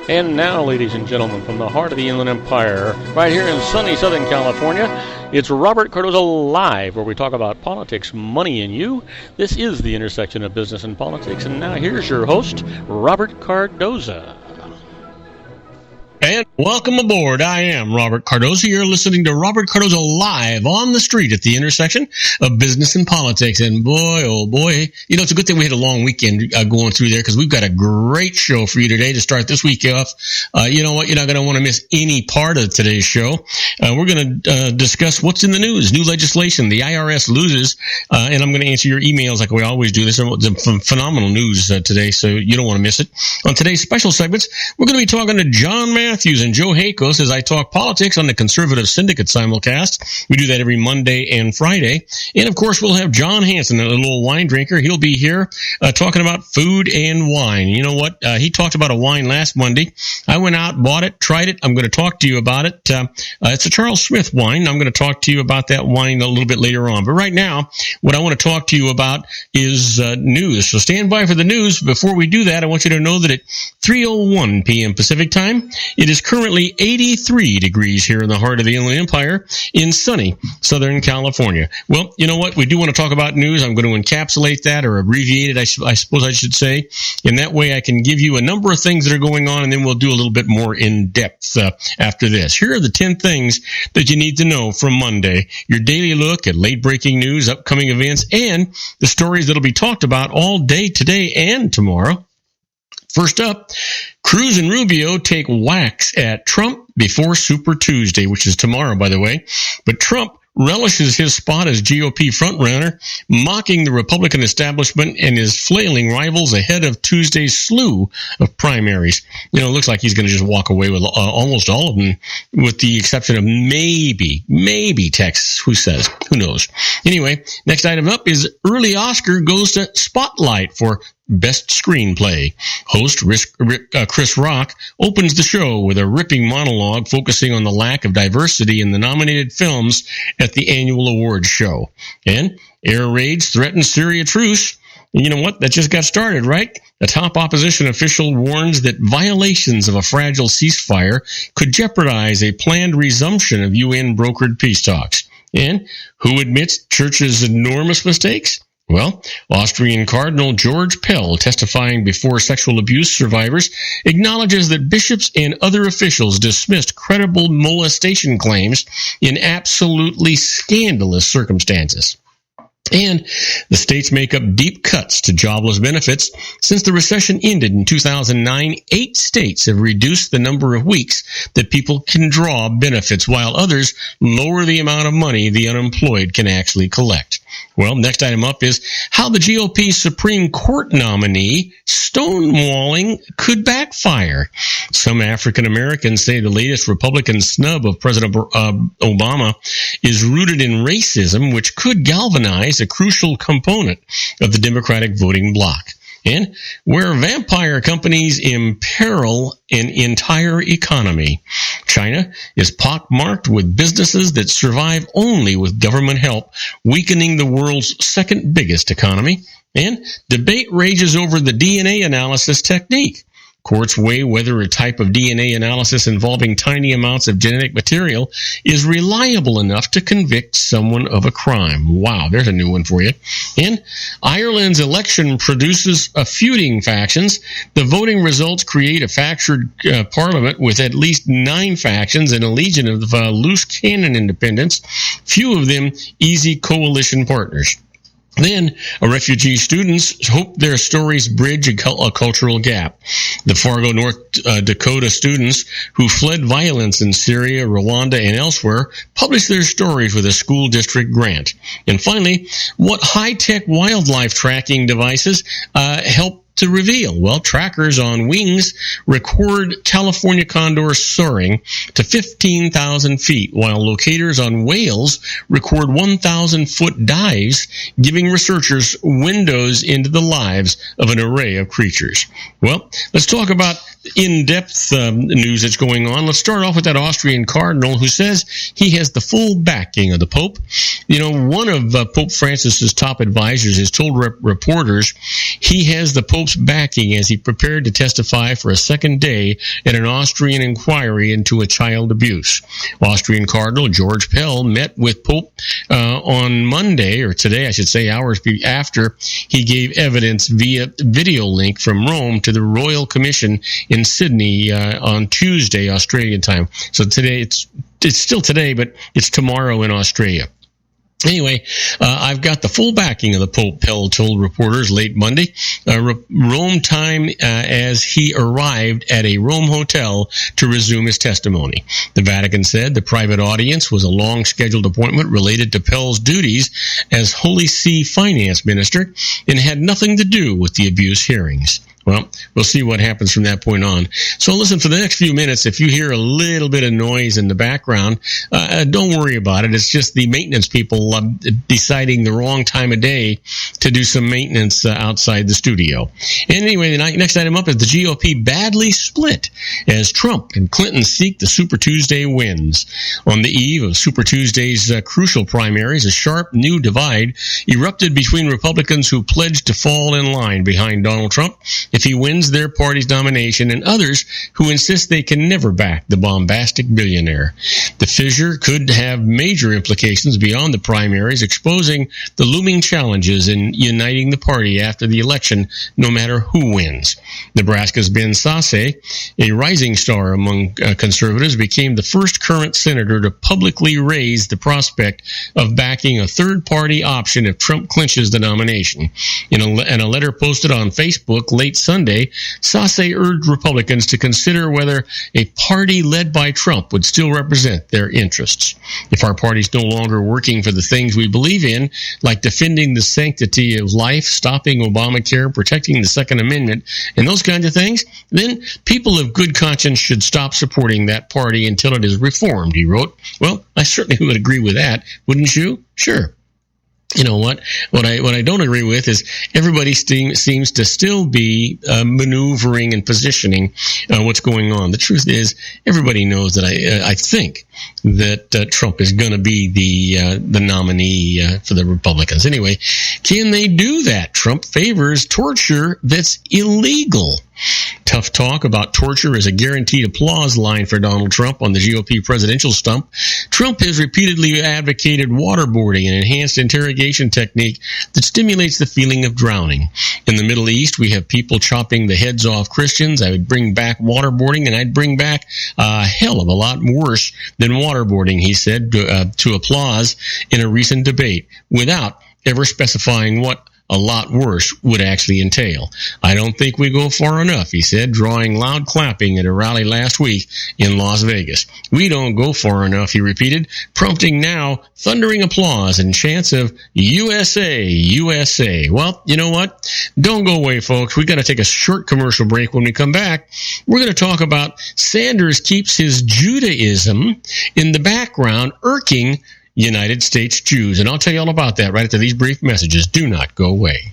And now, ladies and gentlemen, from the heart of the Inland Empire, right here in sunny Southern California, it's Robert Cardoza Live, where we talk about politics, money, and you. This is the intersection of business and politics. And now here's your host, Robert Cardoza. And welcome aboard. I am Robert Cardoza. You're listening to Robert Cardoza Live on the street at the intersection of business and politics. And boy, oh boy, you know, it's a good thing we had a long weekend going through there, because we've got a great show for you today to start this week off. You know what? You're not going to want to miss any part of today's show. We're going to discuss what's in the news, new legislation, the IRS loses, and I'm going to answer your emails like we always do. There's some phenomenal news today, so you don't want to miss it. On today's special segments, we're going to be talking to John Matthews and Joe Hakos as I talk politics on the Conservative Syndicate simulcast. We do that every Monday and Friday. And, of course, we'll have John Hanson, a little wine drinker. He'll be here talking about food and wine. You know what? He talked about a wine last Monday. I went out, bought it, tried it. I'm going to talk to you about it. It's a Charles Smith wine. I'm going to talk to you about that wine a little bit later on. But right now, what I want to talk to you about is news. So stand by for the news. Before we do that, I want you to know that at 3:01 p.m. Pacific time, it is currently 83 degrees here in the heart of the Inland Empire in sunny Southern California. Well, you know what? We do want to talk about news. I'm going to encapsulate that, or abbreviate it, I suppose I should say. And that way I can give you a number of things that are going on, and then we'll do a little bit more in depth after this. Here are the 10 things that you need to know from Monday. Your daily look at late breaking news, upcoming events, and the stories that will be talked about all day today and tomorrow. First up, Cruz and Rubio take whacks at Trump before Super Tuesday, which is tomorrow, by the way. But Trump relishes his spot as GOP frontrunner, mocking the Republican establishment and his flailing rivals ahead of Tuesday's slew of primaries. You know, it looks like he's going to just walk away with almost all of them, with the exception of maybe Texas. Who says? Who knows? Anyway, next item up is early Oscar goes to Spotlight for Best Screenplay. Host Chris Rock opens the show with a ripping monologue focusing on the lack of diversity in the nominated films at the annual awards show. And air raids threaten Syria truce. And you know what? That just got started, right? A top opposition official warns that violations of a fragile ceasefire could jeopardize a planned resumption of UN-brokered peace talks. And who admits Church's enormous mistakes? Well, Austrian Cardinal George Pell, testifying before sexual abuse survivors, acknowledges that bishops and other officials dismissed credible molestation claims in absolutely scandalous circumstances. And the states make up deep cuts to jobless benefits. Since the recession ended in 2009, 8 states have reduced the number of weeks that people can draw benefits, while others lower the amount of money the unemployed can actually collect. Well, next item up is how the GOP Supreme Court nominee stonewalling could backfire. Some African Americans say the latest Republican snub of President Obama is rooted in racism, which could galvanize a crucial component of the Democratic voting bloc. And where vampire companies imperil an entire economy. China is pockmarked with businesses that survive only with government help, weakening the world's second biggest economy. And debate rages over the DNA analysis technique. Courts weigh whether a type of DNA analysis involving tiny amounts of genetic material is reliable enough to convict someone of a crime. Wow, there's a new one for you. And Ireland's election produces feuding factions. The voting results create a fractured parliament with at least 9 factions and a legion of loose cannon independents, few of them easy coalition partners. Then, refugee students hope their stories bridge a cultural gap. The Fargo, North Dakota students who fled violence in Syria, Rwanda, and elsewhere published their stories with a school district grant. And finally, what high-tech wildlife tracking devices help to reveal? Well, trackers on wings record California condors soaring to 15,000 feet, while locators on whales record 1,000-foot dives, giving researchers windows into the lives of an array of creatures. Well, let's talk about in-depth news that's going on. Let's start off with that Austrian cardinal who says he has the full backing of the Pope. You know, one of Pope Francis's top advisors has told reporters he has the Pope's Trump's backing as he prepared to testify for a second day at an Austrian inquiry into a child abuse. Austrian Cardinal George Pell met with Pope on Monday, or today I should say, hours after he gave evidence via video link from Rome to the Royal Commission in Sydney on Tuesday, Australian time. So today, it's still today, but it's tomorrow in Australia. Anyway, I've got the full backing of the Pope, Pell told reporters late Monday, Rome time, as he arrived at a Rome hotel to resume his testimony. The Vatican said the private audience was a long-scheduled appointment related to Pell's duties as Holy See finance minister and had nothing to do with the abuse hearings. Well, we'll see what happens from that point on. So listen, for the next few minutes, if you hear a little bit of noise in the background, don't worry about it. It's just the maintenance people deciding the wrong time of day to do some maintenance outside the studio. Anyway, the next item up is the GOP badly split as Trump and Clinton seek the Super Tuesday wins. On the eve of Super Tuesday's crucial primaries, a sharp new divide erupted between Republicans who pledged to fall in line behind Donald Trump if he wins their party's nomination, and others who insist they can never back the bombastic billionaire. The fissure could have major implications beyond the primaries, exposing the looming challenges in uniting the party after the election, no matter who wins. Nebraska's Ben Sasse, a rising star among conservatives, became the first current senator to publicly raise the prospect of backing a third-party option if Trump clinches the nomination. In a letter posted on Facebook late Sunday, Sasse urged Republicans to consider whether a party led by Trump would still represent their interests. If our party's no longer working for the things we believe in, like defending the sanctity of life, stopping Obamacare, protecting the Second Amendment, and those kinds of things, then people of good conscience should stop supporting that party until it is reformed, he wrote. Well, I certainly would agree with that, wouldn't you? Sure. You know what? What I don't agree with is everybody seems to still be maneuvering and positioning what's going on. The truth is, everybody knows that I think that Trump is going to be the nominee for the Republicans. Anyway, can they do that? Trump favors torture that's illegal. Tough talk about torture is a guaranteed applause line for Donald Trump on the GOP presidential stump. Trump has repeatedly advocated waterboarding, an enhanced interrogation technique that stimulates the feeling of drowning. In the Middle East, we have people chopping the heads off Christians. I would bring back waterboarding, and I'd bring back a hell of a lot worse than waterboarding, he said to applause in a recent debate, without ever specifying what a lot worse would actually entail. I don't think we go far enough, he said, drawing loud clapping at a rally last week in Las Vegas. We don't go far enough, he repeated, prompting now thundering applause and chants of USA, USA. Well, you know what? Don't go away, folks. We got to take a short commercial break. When we come back, we're going to talk about Sanders keeps his Judaism in the background irking United States Jews. And I'll tell you all about that right after these brief messages. Do not go away.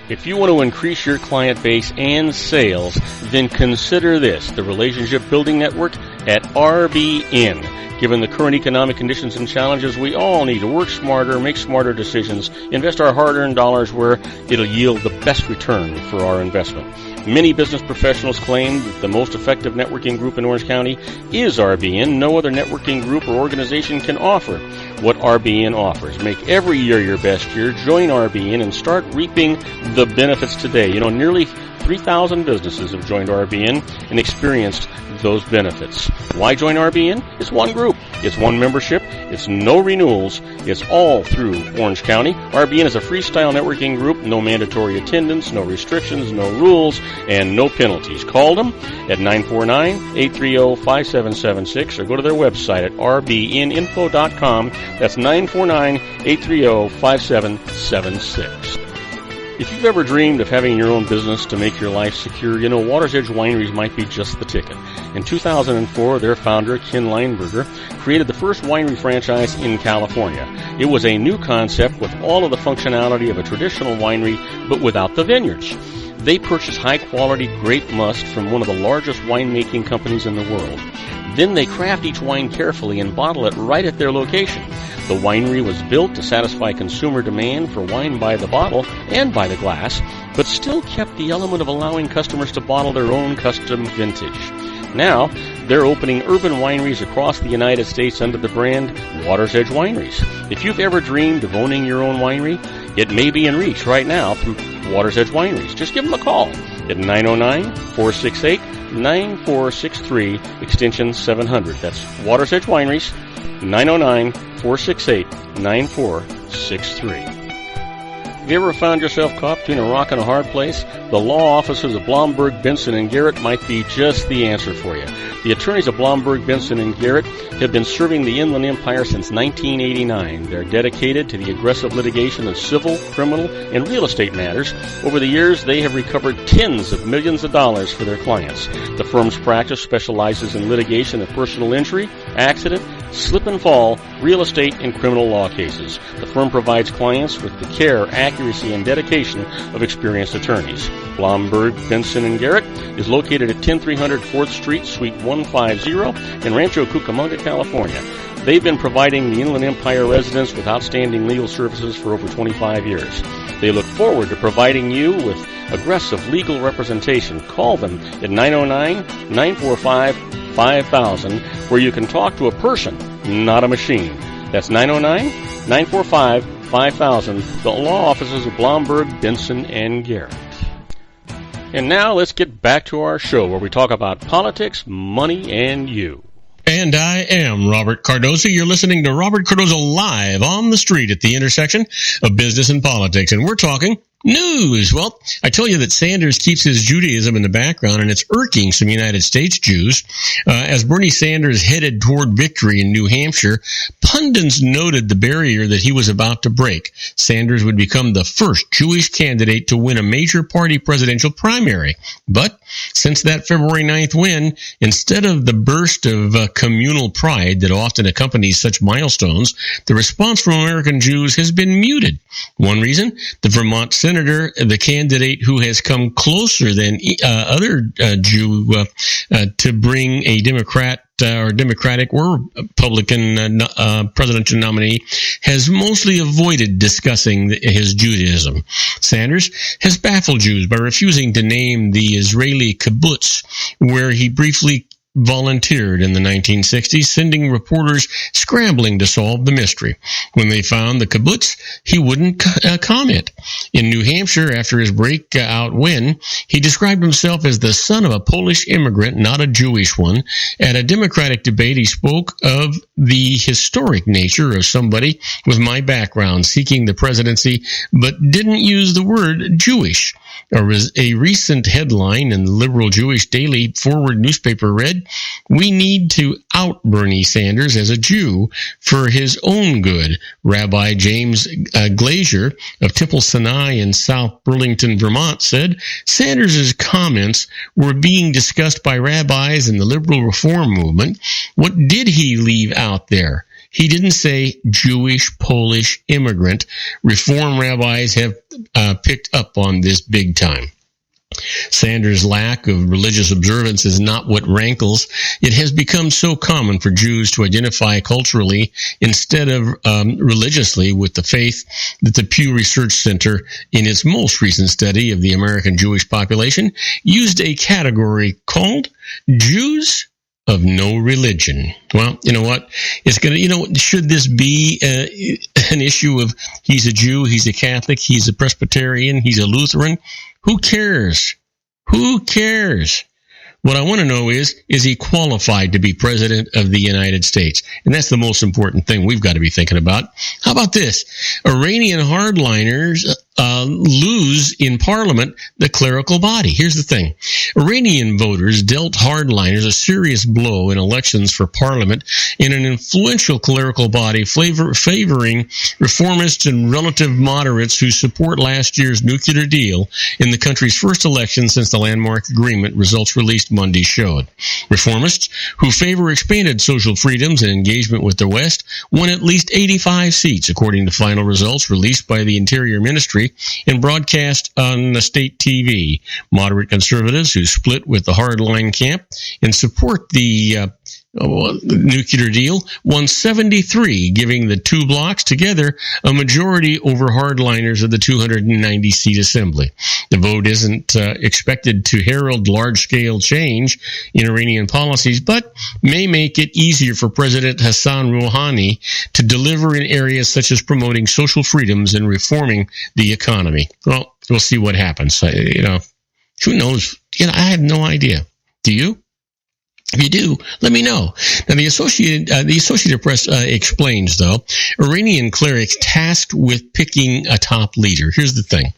If you want to increase your client base and sales, then consider this, the Relationship Building Network at RBN. Given the current economic conditions and challenges, we all need to work smarter, make smarter decisions, invest our hard-earned dollars where it'll yield the best return for our investment. Many business professionals claim that the most effective networking group in Orange County is RBN. No other networking group or organization can offer what RBN offers. Make every year your best year. Join RBN and start reaping the benefits today. You know, nearly 3,000 businesses have joined RBN and experienced those benefits. Why join RBN? It's one group. It's one membership. It's no renewals. It's all through Orange County. RBN is a freestyle networking group. No mandatory attendance, no restrictions, no rules, and no penalties. Call them at 949-830-5776 or go to their website at rbninfo.com. That's 949-830-5776. If you've ever dreamed of having your own business to make your life secure, you know Water's Edge Wineries might be just the ticket. In 2004, their founder, Ken Leinberger, created the first winery franchise in California. It was a new concept with all of the functionality of a traditional winery, but without the vineyards. They purchased high-quality grape must from one of the largest winemaking companies in the world. Then they craft each wine carefully and bottle it right at their location. The winery was built to satisfy consumer demand for wine by the bottle and by the glass, but still kept the element of allowing customers to bottle their own custom vintage. Now, they're opening urban wineries across the United States under the brand Water's Edge Wineries. If you've ever dreamed of owning your own winery, it may be in reach right now through Water's Edge Wineries. Just give them a call at 909-468-9463, extension 700. That's Water's Edge Wineries, 909-468-9463. Have you ever found yourself caught between a rock and a hard place? The law offices of Blomberg, Benson & Garrett might be just the answer for you. The attorneys of Blomberg, Benson & Garrett have been serving the Inland Empire since 1989. They're dedicated to the aggressive litigation of civil, criminal, and real estate matters. Over the years, they have recovered tens of millions of dollars for their clients. The firm's practice specializes in litigation of personal injury, accident, slip and fall, real estate, and criminal law cases. The firm provides clients with the care, accuracy, and dedication of experienced attorneys. Blomberg, Benson & Garrett is located at 10300 4th Street, Suite 150 in Rancho Cucamonga, California. They've been providing the Inland Empire residents with outstanding legal services for over 25 years. They look forward to providing you with aggressive legal representation. Call them at 909-945-5000, where you can talk to a person, not a machine. That's 909-945-5000, the law offices of Blomberg, Benson & Garrett. And now let's get back to our show where we talk about politics, money, and you. And I am Robert Cardoza. You're listening to Robert Cardoza live on the street at the intersection of business and politics. And we're talking news. Well, I tell you that Sanders keeps his Judaism in the background, and it's irking some United States Jews. As Bernie Sanders headed toward victory in New Hampshire, pundits noted the barrier that he was about to break. Sanders would become the first Jewish candidate to win a major party presidential primary. But since that February 9th win, instead of the burst of communal pride that often accompanies such milestones, the response from American Jews has been muted. One reason, the Vermont senator, the candidate who has come closer than other Jew to bring a Democratic or Republican presidential nominee, has mostly avoided discussing his Judaism. Sanders has baffled Jews by refusing to name the Israeli kibbutz, where he briefly volunteered in the 1960s, sending reporters scrambling to solve the mystery. When they found the kibbutz, he wouldn't comment. In New Hampshire, after his breakout win, he described himself as the son of a Polish immigrant, not a Jewish one. At a Democratic debate, he spoke of the historic nature of somebody with my background seeking the presidency, but didn't use the word Jewish. A recent headline in the liberal Jewish Daily Forward newspaper read, "We need to out Bernie Sanders as a Jew for his own good." Rabbi James Glazier of Temple Sinai in South Burlington, Vermont, said Sanders' comments were being discussed by rabbis in the liberal reform movement. What did he leave out there? He didn't say Jewish, Polish, immigrant. Reform rabbis have picked up on this big time. Sanders' lack of religious observance is not what rankles. It has become so common for Jews to identify culturally instead of religiously with the faith that the Pew Research Center, in its most recent study of the American Jewish population, used a category called Jews of no religion. Well, you know what? It's going to, should this be an issue of he's a Jew, he's a Catholic, he's a Presbyterian, he's a Lutheran? Who cares? Who cares? What I want to know is he qualified to be president of the United States? And that's the most important thing we've got to be thinking about. How about this? Iranian hardliners lose in Parliament the clerical body. Here's the thing. Iranian voters dealt hardliners a serious blow in elections for Parliament in an influential clerical body favoring reformists and relative moderates who support last year's nuclear deal in the country's first election since the landmark agreement, results released Monday showed. Reformists who favor expanded social freedoms and engagement with the West won at least 85 seats, according to final results released by the Interior Ministry and broadcast on the state TV. Moderate conservatives who split with the hardline camp and support the nuclear deal won 73, giving the two blocs together a majority over hardliners of the 290-seat assembly. The vote isn't expected to herald large-scale change in Iranian policies, but may make it easier for President Hassan Rouhani to deliver in areas such as promoting social freedoms and reforming the economy. Well, we'll see what happens. Who knows? I have no idea. Do you? If you do, let me know. Now, the Associated Press explains, though, Iranian clerics tasked with picking a top leader. Here's the thing.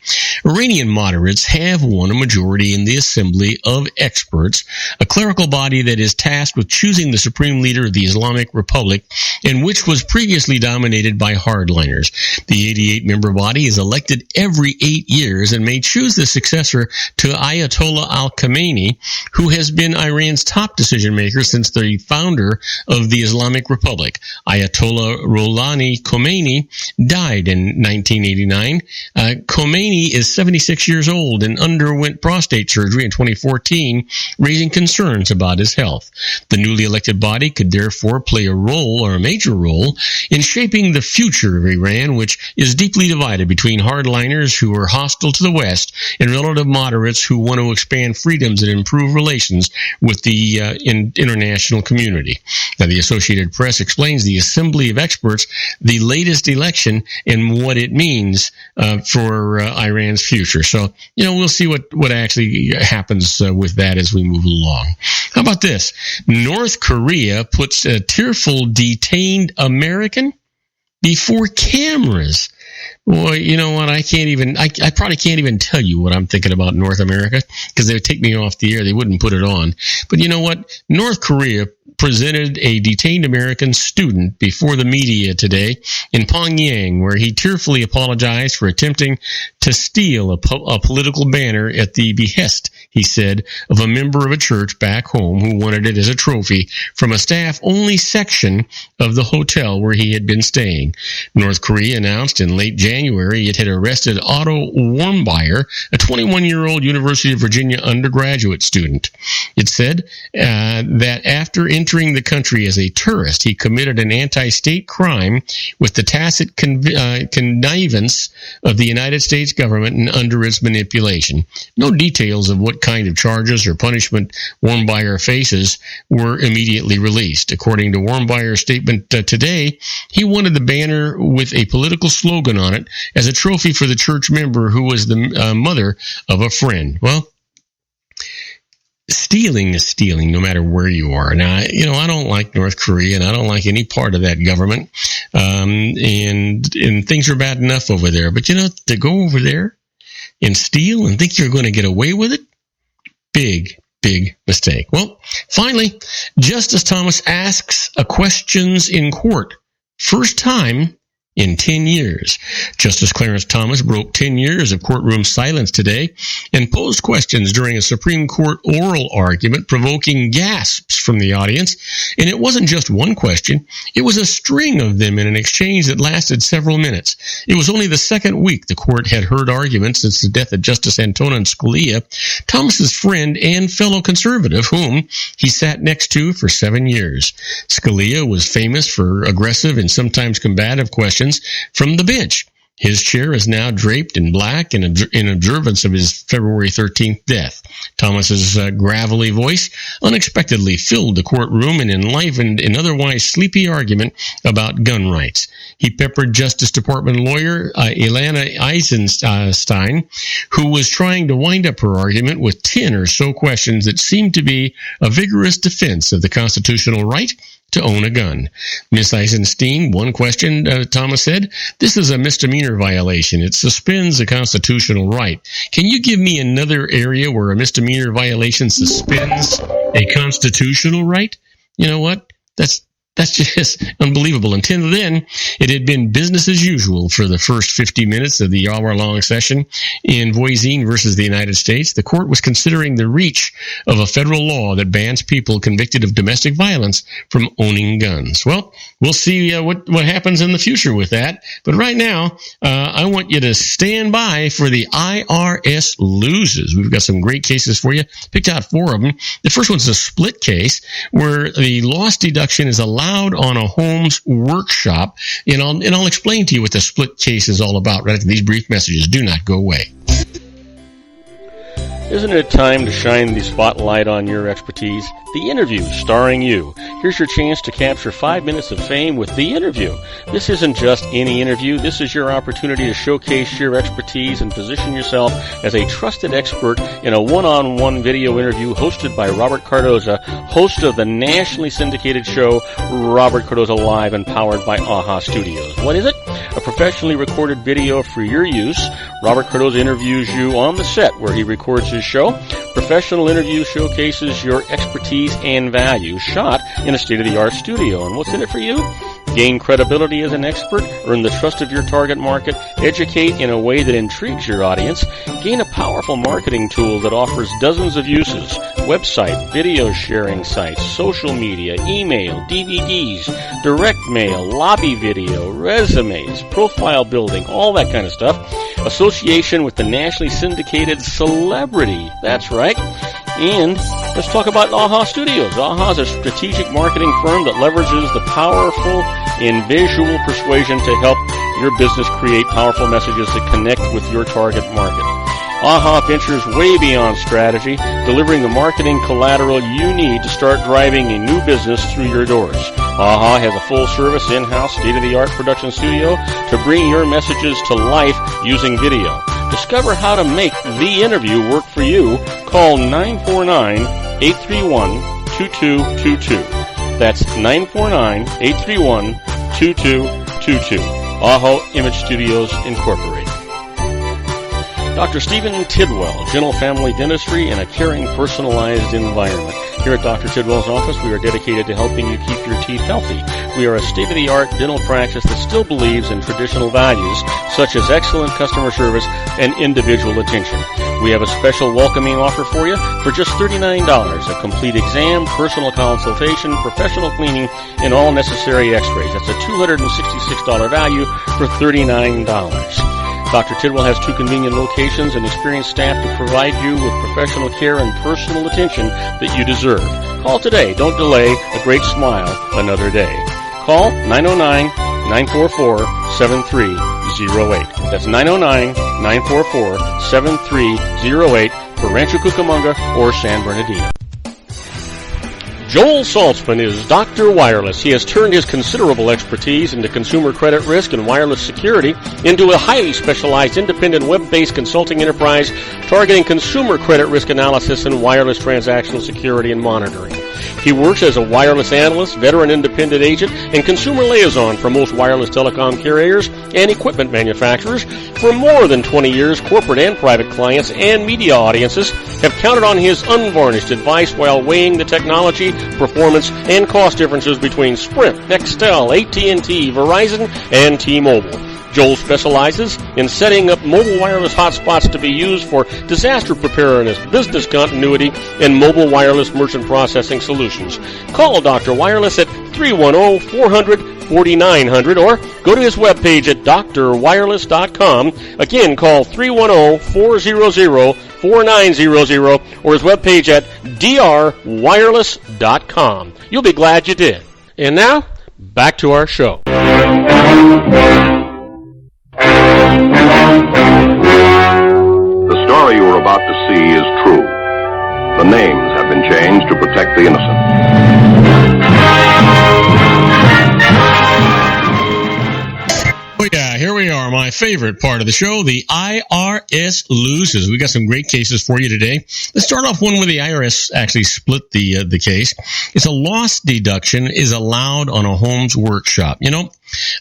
Iranian moderates have won a majority in the Assembly of Experts, a clerical body that is tasked with choosing the supreme leader of the Islamic Republic, and which was previously dominated by hardliners. The 88-member body is elected every 8 years and may choose the successor to Ayatollah al-Khamenei, who has been Iran's top decision maker since the founder of the Islamic Republic. Ayatollah Rouhani Khomeini died in 1989. Khomeini is 76 years old and underwent prostate surgery in 2014, raising concerns about his health. The newly elected body could therefore play a role, or a major role, in shaping the future of Iran, which is deeply divided between hardliners who are hostile to the West and relative moderates who want to expand freedoms and improve relations with the international community. Now, the Associated Press explains the Assembly of Experts, the latest election, and what it means for Iran's future. So, we'll see what actually happens with that as we move along. How about this? North Korea puts a tearful detained American before cameras. Boy, you know what? I probably can't even tell you what I'm thinking about North America, because they would take me off the air. They wouldn't put it on. But you know what? North Korea presented a detained American student before the media today in Pyongyang, where he tearfully apologized for attempting to steal a political banner at the behest, he said, of a member of a church back home who wanted it as a trophy from a staff-only section of the hotel where he had been staying. North Korea announced in late January it had arrested Otto Warmbier, a 21-year-old University of Virginia undergraduate student. It said that after entering the country as a tourist, he committed an anti-state crime with the tacit connivance of the United States government and under its manipulation. No details of what kind of charges or punishment Warmbier faces were immediately released. According to Warmbier's statement today, he wanted the banner with a political slogan on it as a trophy for the church member who was the mother of a friend. Well, stealing is stealing, no matter where you are. Now, I don't like North Korea, and I don't like any part of that government. And things are bad enough over there. But, to go over there and steal and think you're going to get away with it, big mistake. Well, finally, Justice Thomas asks questions in court. First time in 10 years. Justice Clarence Thomas broke 10 years of courtroom silence today and posed questions during a Supreme Court oral argument, provoking gasps from the audience. And it wasn't just one question. It was a string of them in an exchange that lasted several minutes. It was only the second week the court had heard arguments since the death of Justice Antonin Scalia, Thomas's friend and fellow conservative, whom he sat next to for 7 years. Scalia was famous for aggressive and sometimes combative questions from the bench. His chair is now draped in black in observance of his February 13th death. Thomas's gravelly voice unexpectedly filled the courtroom and enlivened an otherwise sleepy argument about gun rights. He peppered Justice Department lawyer Ilana Eisenstein, who was trying to wind up her argument with 10 or so questions that seemed to be a vigorous defense of the constitutional right to own a gun. Miss Eisenstein, one question, Thomas said, "This is a misdemeanor violation. It suspends a constitutional right. Can you give me another area where a misdemeanor violation suspends a constitutional right?" You know what? That's That's just unbelievable. Until then, it had been business as usual for the first 50 minutes of the hour-long session in Voisin versus the United States. The court was considering the reach of a federal law that bans people convicted of domestic violence from owning guns. Well, we'll see what happens in the future with that. But right now, I want you to stand by for the IRS loses. We've got some great cases for you. Picked out 4 of them. The first one's a split case where the loss deduction is allowed on a home's workshop, and I'll explain to you what the split case is all about right after these brief messages. Do not go away. Isn't it time to shine the spotlight on your expertise? The Interview, starring you. Here's your chance to capture 5 minutes of fame with The Interview. This isn't just any interview. This is your opportunity to showcase your expertise and position yourself as a trusted expert in a one-on-one video interview hosted by Robert Cardoza, host of the nationally syndicated show Robert Cardoza Live and powered by AHA Studios. What is it? A professionally recorded video for your use. Robert Cardoza interviews you on the set where he records his show. Professional interview showcases your expertise and value, shot in a state-of-the-art studio. And what's in it for you? Gain credibility as an expert, earn the trust of your target market, educate in a way that intrigues your audience, gain a powerful marketing tool that offers dozens of uses, website, video sharing sites, social media, email, DVDs, direct mail, lobby video, resumes, profile building, all that kind of stuff. Association with the nationally syndicated celebrity. That's right. And let's talk about AHA Studios. AHA is a strategic marketing firm that leverages the powerful and visual persuasion to help your business create powerful messages that connect with your target market. AHA ventures way beyond strategy, delivering the marketing collateral you need to start driving a new business through your doors. AHA has a full-service, in-house, state-of-the-art production studio to bring your messages to life using video. Discover how to make The Interview work for you. Call 949-831-2222. That's 949-831-2222. AHA Image Studios Incorporated. Dr. Stephen Tidwell, Gentle Family Dentistry in a caring, personalized environment. Here at Dr. Tidwell's office, we are dedicated to helping you keep your teeth healthy. We are a state-of-the-art dental practice that still believes in traditional values, such as excellent customer service and individual attention. We have a special welcoming offer for you for just $39, a complete exam, personal consultation, professional cleaning, and all necessary x-rays. That's a $266 value for $39. Dr. Tidwell has 2 convenient locations and experienced staff to provide you with professional care and personal attention that you deserve. Call today. Don't delay a great smile another day. Call 909-944-7308. That's 909-944-7308 for Rancho Cucamonga or San Bernardino. Joel Saltzman is Dr. Wireless. He has turned his considerable expertise into consumer credit risk and wireless security into a highly specialized independent web-based consulting enterprise targeting consumer credit risk analysis and wireless transactional security and monitoring. He works as a wireless analyst, veteran independent agent, and consumer liaison for most wireless telecom carriers and equipment manufacturers. For more than 20 years, corporate and private clients and media audiences have counted on his unvarnished advice while weighing the technology, performance, and cost differences between Sprint, Nextel, AT&T, Verizon, and T-Mobile. Joel specializes in setting up mobile wireless hotspots to be used for disaster preparedness, business continuity, and mobile wireless merchant processing solutions. Call Dr. Wireless at 310-400-4900 or go to his webpage at drwireless.com. Again, call 310-400-4900 or his webpage at drwireless.com. You'll be glad you did. And now, back to our show. The story you are about to see is true. The names have been changed to protect the innocent. Oh yeah, here we are, my favorite part of the show, the IRS loses. We got some great cases for you today. Let's start off one where the IRS actually split the case. It's a loss deduction is allowed on a home's workshop. You know,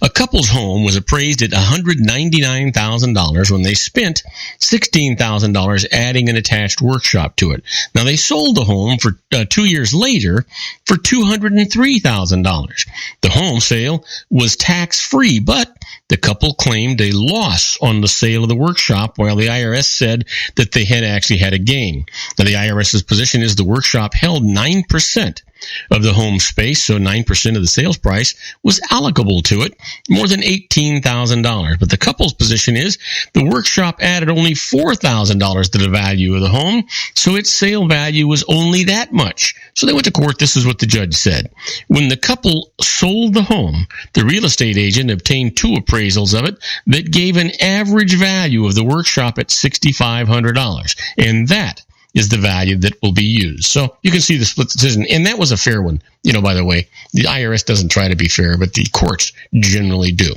A couple's home was appraised at $199,000 when they spent $16,000 adding an attached workshop to it. Now, they sold the home for 2 years later for $203,000. The home sale was tax-free, but the couple claimed a loss on the sale of the workshop, while the IRS said that they had actually had a gain. Now, the IRS's position is the workshop held 9% of the home space, so 9% of the sales price was allocable to it, more than $18,000. But the couple's position is the workshop added only $4,000 to the value of the home, so its sale value was only that much. So they went to court. This is what the judge said. When the couple sold the home, the real estate agent obtained 2 appraisals of it that gave an average value of the workshop at $6,500, and that is the value that will be used. So you can see the split decision, and that was a fair one. By the way, the IRS doesn't try to be fair, but the courts generally do.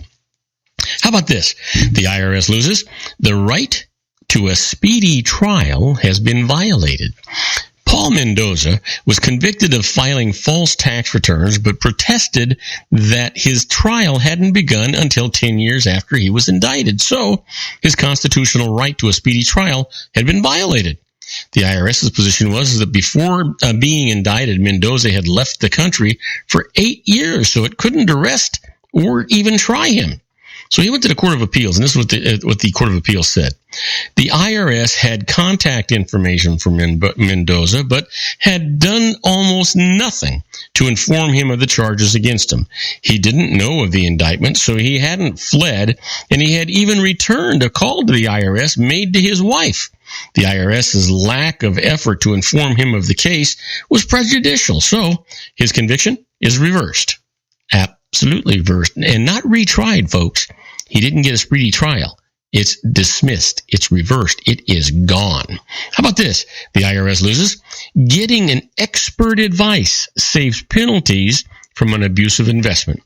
How about this? The IRS loses. The right to a speedy trial has been violated. Paul Mendoza was convicted of filing false tax returns, but protested that his trial hadn't begun until 10 years after he was indicted. So his constitutional right to a speedy trial had been violated. The IRS's position was that before being indicted, Mendoza had left the country for 8 years, so it couldn't arrest or even try him. So he went to the Court of Appeals, and this is what the Court of Appeals said. The IRS had contact information from Mendoza, but had done almost nothing to inform him of the charges against him. He didn't know of the indictment, so he hadn't fled, and he had even returned a call to the IRS made to his wife. The IRS's lack of effort to inform him of the case was prejudicial, so his conviction is reversed. Absolutely reversed, and not retried, folks. He didn't get a speedy trial. It's dismissed. It's reversed. It is gone. How about this? The IRS loses. Getting an expert advice saves penalties from an abusive investment.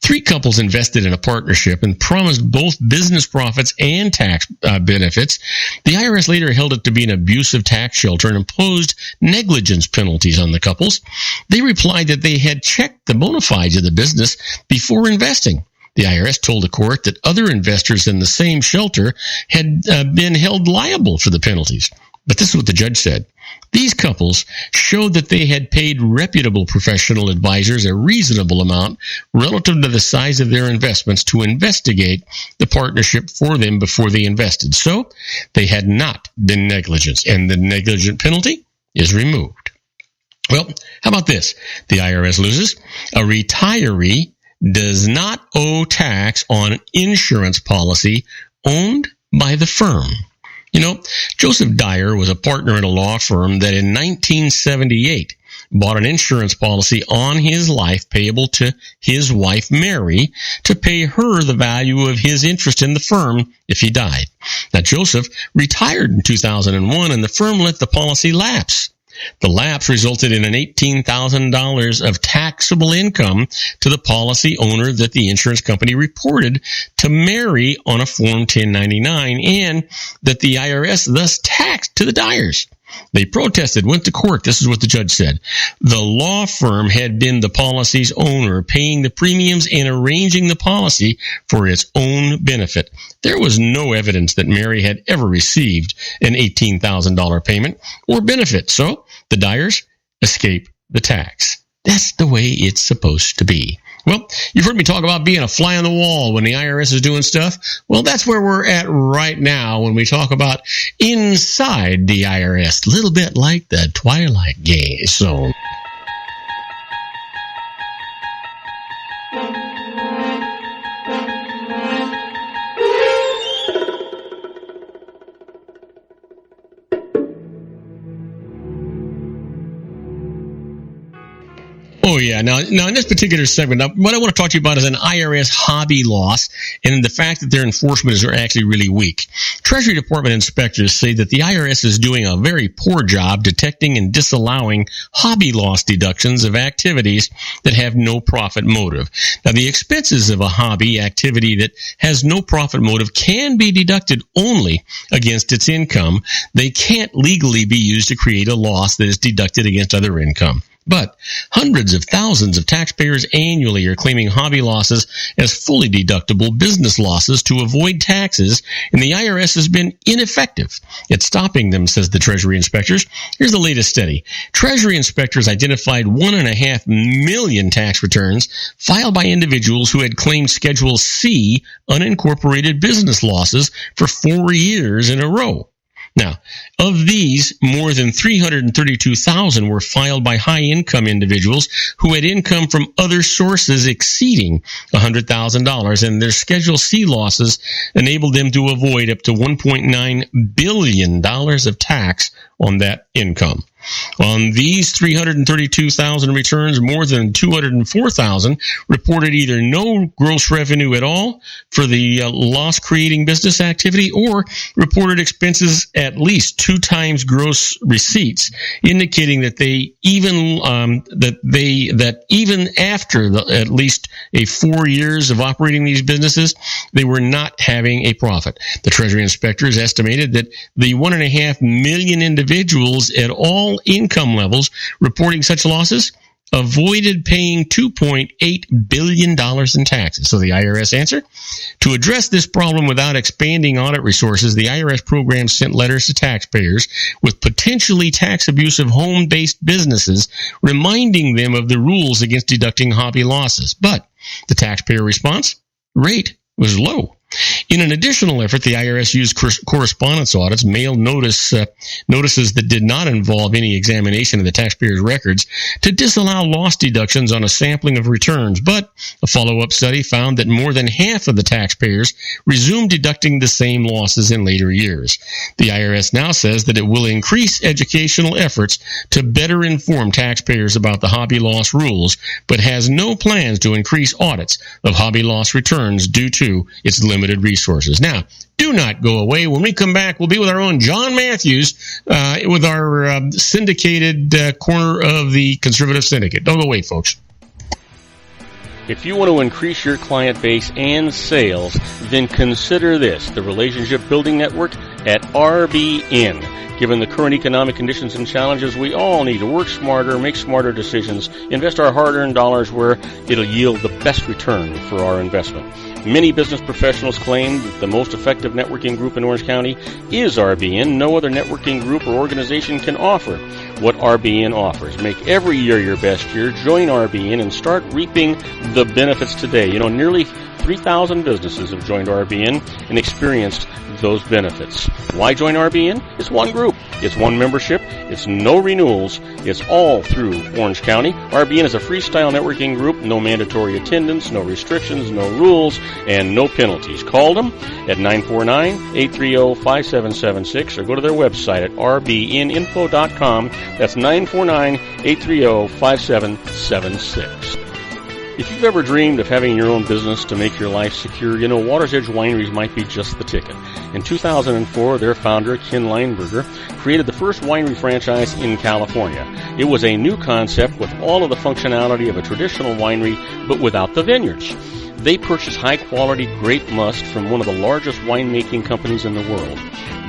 3 couples invested in a partnership and promised both business profits and tax benefits. The IRS later held it to be an abusive tax shelter and imposed negligence penalties on the couples. They replied that they had checked the bona fides of the business before investing. The IRS told the court that other investors in the same shelter had been held liable for the penalties. But this is what the judge said. These couples showed that they had paid reputable professional advisors a reasonable amount relative to the size of their investments to investigate the partnership for them before they invested. So they had not been negligent, and the negligent penalty is removed. Well, how about this? The IRS loses. A retiree does not owe tax on insurance policy owned by the firm. Joseph Dyer was a partner in a law firm that in 1978 bought an insurance policy on his life payable to his wife, Mary, to pay her the value of his interest in the firm if he died. Now, Joseph retired in 2001, and the firm let the policy lapse. The lapse resulted in an $18,000 of taxable income to the policy owner that the insurance company reported to Mary on a Form 1099, and that the IRS thus taxed to the Dyers. They protested, went to court. This is what the judge said. The law firm had been the policy's owner, paying the premiums and arranging the policy for its own benefit. There was no evidence that Mary had ever received an $18,000 payment or benefit, so the Dyers escape the tax. That's the way it's supposed to be. Well, you've heard me talk about being a fly on the wall when the IRS is doing stuff. Well, that's where we're at right now when we talk about inside the IRS, a little bit like the Twilight Game. So oh, yeah. Now, in this particular segment, what I want to talk to you about is an IRS hobby loss and the fact that their enforcement is actually really weak. Treasury Department inspectors say that the IRS is doing a very poor job detecting and disallowing hobby loss deductions of activities that have no profit motive. Now, the expenses of a hobby activity that has no profit motive can be deducted only against its income. They can't legally be used to create a loss that is deducted against other income. But hundreds of thousands of taxpayers annually are claiming hobby losses as fully deductible business losses to avoid taxes, and the IRS has been ineffective at stopping them, says the Treasury inspectors. Here's the latest study. Treasury inspectors identified 1.5 million tax returns filed by individuals who had claimed Schedule C unincorporated business losses for 4 years in a row. Now, of these, more than 332,000 were filed by high-income individuals who had income from other sources exceeding $100,000, and their Schedule C losses enabled them to avoid up to $1.9 billion of tax on that income. On these 332,000 returns, more than 204,000 reported either no gross revenue at all for the loss-creating business activity, or reported expenses at least 2 times gross receipts, indicating that even after at least 4 years of operating these businesses, they were not having a profit. The Treasury inspectors estimated that the 1.5 million individuals at all income levels reporting such losses avoided paying $2.8 billion in taxes. So the IRS answer? To address this problem without expanding audit resources, the IRS program sent letters to taxpayers with potentially tax abusive home-based businesses, reminding them of the rules against deducting hobby losses. But the taxpayer response rate was low. In an additional effort, the IRS used correspondence audits, mailed notices that did not involve any examination of the taxpayer's records, to disallow loss deductions on a sampling of returns. But a follow-up study found that more than half of the taxpayers resumed deducting the same losses in later years. The IRS now says that it will increase educational efforts to better inform taxpayers about the hobby loss rules, but has no plans to increase audits of hobby loss returns due to its limited resources. Now, do not go away. When we come back, we'll be with our own John Matthews with our syndicated corner of the Conservative Syndicate. Don't go away, folks. If you want to increase your client base and sales, then consider this, the Relationship Building Network at RBN. Given the current economic conditions and challenges, we all need to work smarter, make smarter decisions, invest our hard-earned dollars where it'll yield the best return for our investment. Many business professionals claim that the most effective networking group in Orange County is RBN. No other networking group or organization can offer what RBN offers. Make every year your best year. Join RBN and start reaping the benefits today. You know, nearly 3,000 businesses have joined RBN and experienced those benefits. Why join RBN? It's one group. It's one membership. It's no renewals. It's all through Orange County. RBN is a freestyle networking group. No mandatory attendance, no restrictions, no rules, and no penalties. Call them at 949-830-5776 or go to their website at rbninfo.com. That's 949-830-5776. If you've ever dreamed of having your own business to make your life secure, you know Water's Edge Wineries might be just the ticket. In 2004, their founder, Ken Lineberger, created the first winery franchise in California. It was a new concept with all of the functionality of a traditional winery, but without the vineyards. They purchased high-quality grape must from one of the largest winemaking companies in the world.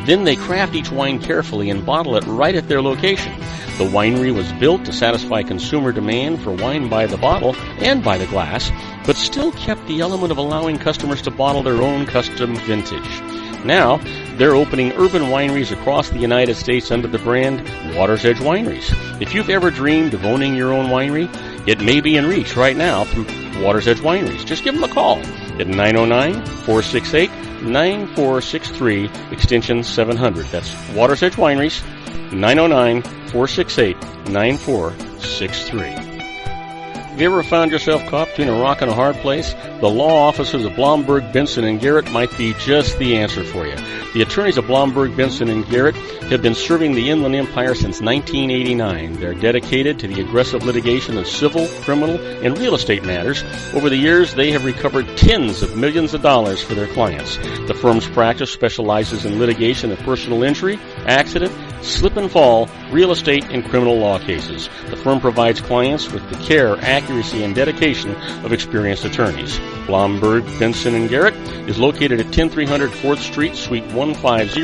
Then they craft each wine carefully and bottle it right at their location. The winery was built to satisfy consumer demand for wine by the bottle and by the glass, but still kept the element of allowing customers to bottle their own custom vintage. Now, they're opening urban wineries across the United States under the brand Water's Edge Wineries. If you've ever dreamed of owning your own winery, it may be in reach right now through Water's Edge Wineries. Just give them a call at 909-468-9463, extension 700. That's Water's Edge Wineries, 909-468-9463. Have you ever found yourself caught between a rock and a hard place? The law offices of Blomberg, Benson, & Garrett might be just the answer for you. The attorneys of Blomberg, Benson, & Garrett have been serving the Inland Empire since 1989. They're dedicated to the aggressive litigation of civil, criminal, and real estate matters. Over the years, they have recovered tens of millions of dollars for their clients. The firm's practice specializes in litigation of personal injury, accident, slip and fall, real estate, and criminal law cases. The firm provides clients with the care, accuracy, and dedication of experienced attorneys. Blomberg, Benson, & Garrett is located at 10300 4th Street, Suite 150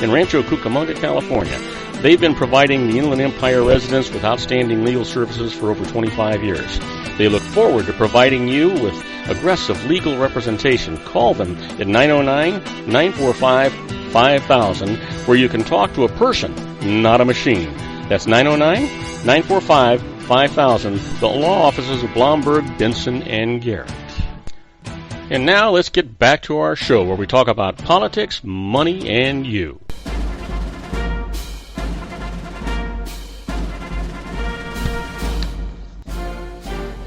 in Rancho Cucamonga, California. They've been providing the Inland Empire residents with outstanding legal services for over 25 years. They look forward to providing you with aggressive legal representation. Call them at 909-945-5000, where you can talk to a person, not a machine. That's 909-945-5000, the law offices of Blomberg, Benson, and Garrett. And now let's get back to our show where we talk about politics, money, and you.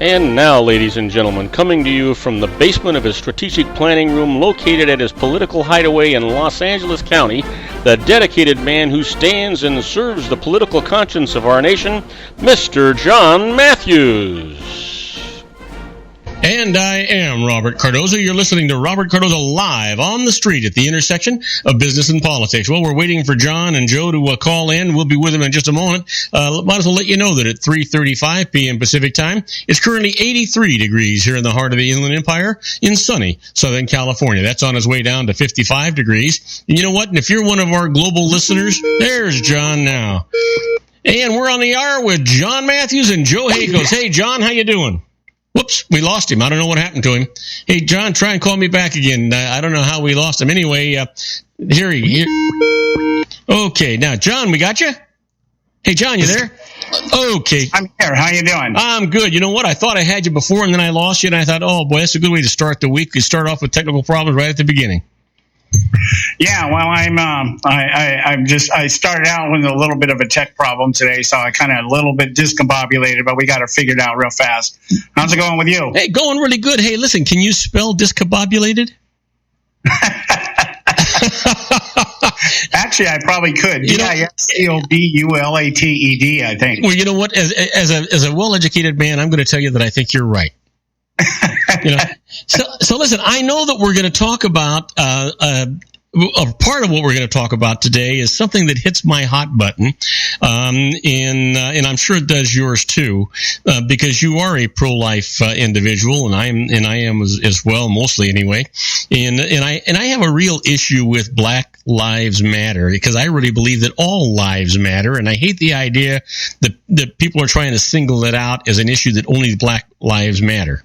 And now, ladies and gentlemen, coming to you from the basement of his strategic planning room located at his political hideaway in Los Angeles County, the dedicated man who stands and serves the political conscience of our nation, Mr. John Matthews. And I am Robert Cardoza. You're listening to Robert Cardoza live on the street at the intersection of business and politics. Well, we're waiting for John and Joe to call in. We'll be with them in just a moment. Might as well let you know that at 3:35 p.m. Pacific time, it's currently 83 degrees here in the heart of the Inland Empire in sunny Southern California. That's on its way down to 55 degrees. And you know what? And if you're one of our global listeners, there's John now. And we're on the air with John Matthews and Joe Hakos. Hey, John, how you doing? Whoops, we lost him. I don't know what happened to him. Hey, John, try and call me back again. I don't know how we lost him. Anyway, here. Okay, now, John, we got you? Hey, John, you there? Okay. I'm here. How you doing? I'm good. You know what? I thought I had you before, and then I lost you, and I thought, oh, boy, that's a good way to start the week. We start off with technical problems right at the beginning. Yeah, well, I started out with a little bit of a tech problem today, so I kind of a little bit discombobulated, but we got it figured out real fast. How's it going with you? Hey, going really good. Hey, listen, can you spell discombobulated? Actually, I probably could. D-I-S-C-O-B-U-L-A-T-E-D, I think. Well, you know what? As a well-educated man, I'm going to tell you that I think you're right. You know, so listen, I know that we're going to talk about a part of what we're going to talk about today is something that hits my hot button, and I'm sure it does yours too, because you are a pro-life individual, and I am as well, mostly anyway, and I have a real issue with Black Lives Matter, because I really believe that all lives matter, and I hate the idea that people are trying to single it out as an issue that only Black Lives Matter.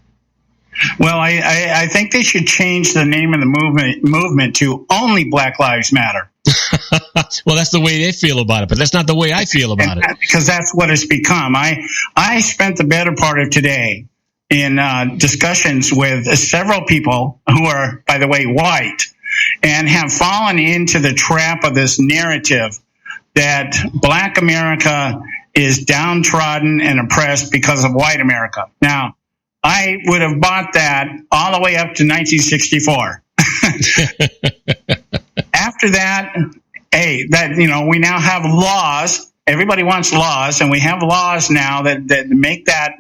Well, I think they should change the name of the movement to Only Black Lives Matter. Well, that's the way they feel about it, but that's not the way I feel about it. Because that's what it's become. I spent the better part of today in discussions with several people who are, by the way, white, and have fallen into the trap of this narrative that Black America is downtrodden and oppressed because of white America. Now, I would have bought that all the way up to 1964. After that, we now have laws. Everybody wants laws, and we have laws now that make that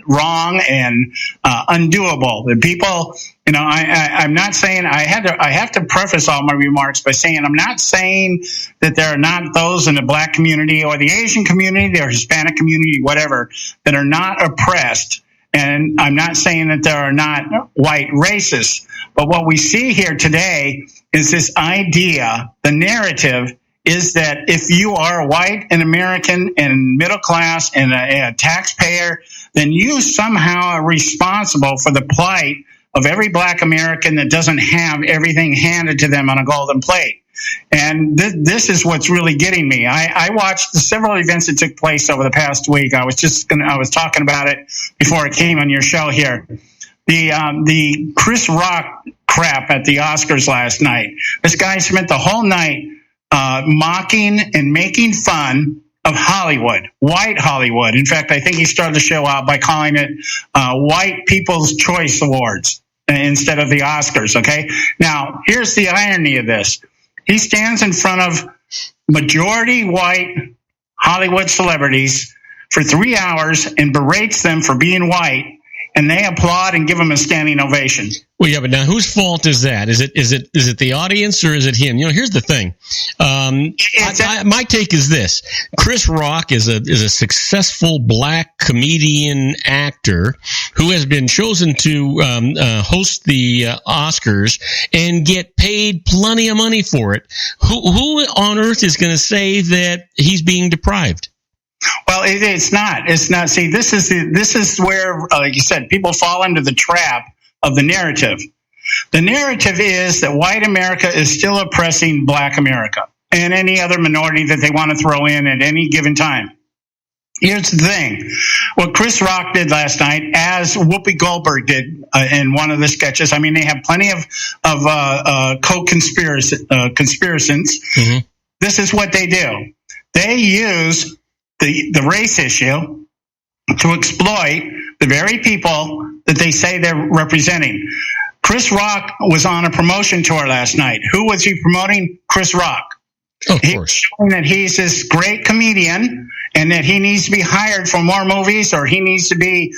wrong and undoable. The people, I'm not saying I have to preface all my remarks by saying I'm not saying that there are not those in the Black community or the Asian community or Hispanic community, whatever, that are not oppressed. And I'm not saying that there are not white racists, but what we see here today is this idea, the narrative is that if you are white and American and middle class and a taxpayer, then you somehow are responsible for the plight of every Black American that doesn't have everything handed to them on a golden plate. And this is what's really getting me. I watched the several events that took place over the past week. I was talking about it before I came on your show here. The Chris Rock crap at the Oscars last night. This guy spent the whole night mocking and making fun of Hollywood, white Hollywood. In fact, I think he started the show out by calling it White People's Choice Awards instead of the Oscars, okay? Now, here's the irony of this. He stands in front of majority white Hollywood celebrities for 3 hours and berates them for being white. and they applaud and give him a standing ovation. Well, yeah, but now whose fault is that? Is it the audience or is it him? Here's the thing. My take is this: Chris Rock is a successful black comedian actor who has been chosen to host the Oscars and get paid plenty of money for it. Who on earth is going to say that he's being deprived? Well, it's not. It's not. See, this is where, like you said, people fall into the trap of the narrative. The narrative is that white America is still oppressing black America and any other minority that they want to throw in at any given time. Here's the thing. What Chris Rock did last night, as Whoopi Goldberg did in one of the sketches, I mean, they have plenty of co-conspiracents. Mm-hmm. This is what they do. They use the race issue to exploit the very people that they say they're representing. Chris Rock was on a promotion tour last night. Who was he promoting? Chris Rock. Of course. He was showing that he's this great comedian and that he needs to be hired for more movies, or he needs to be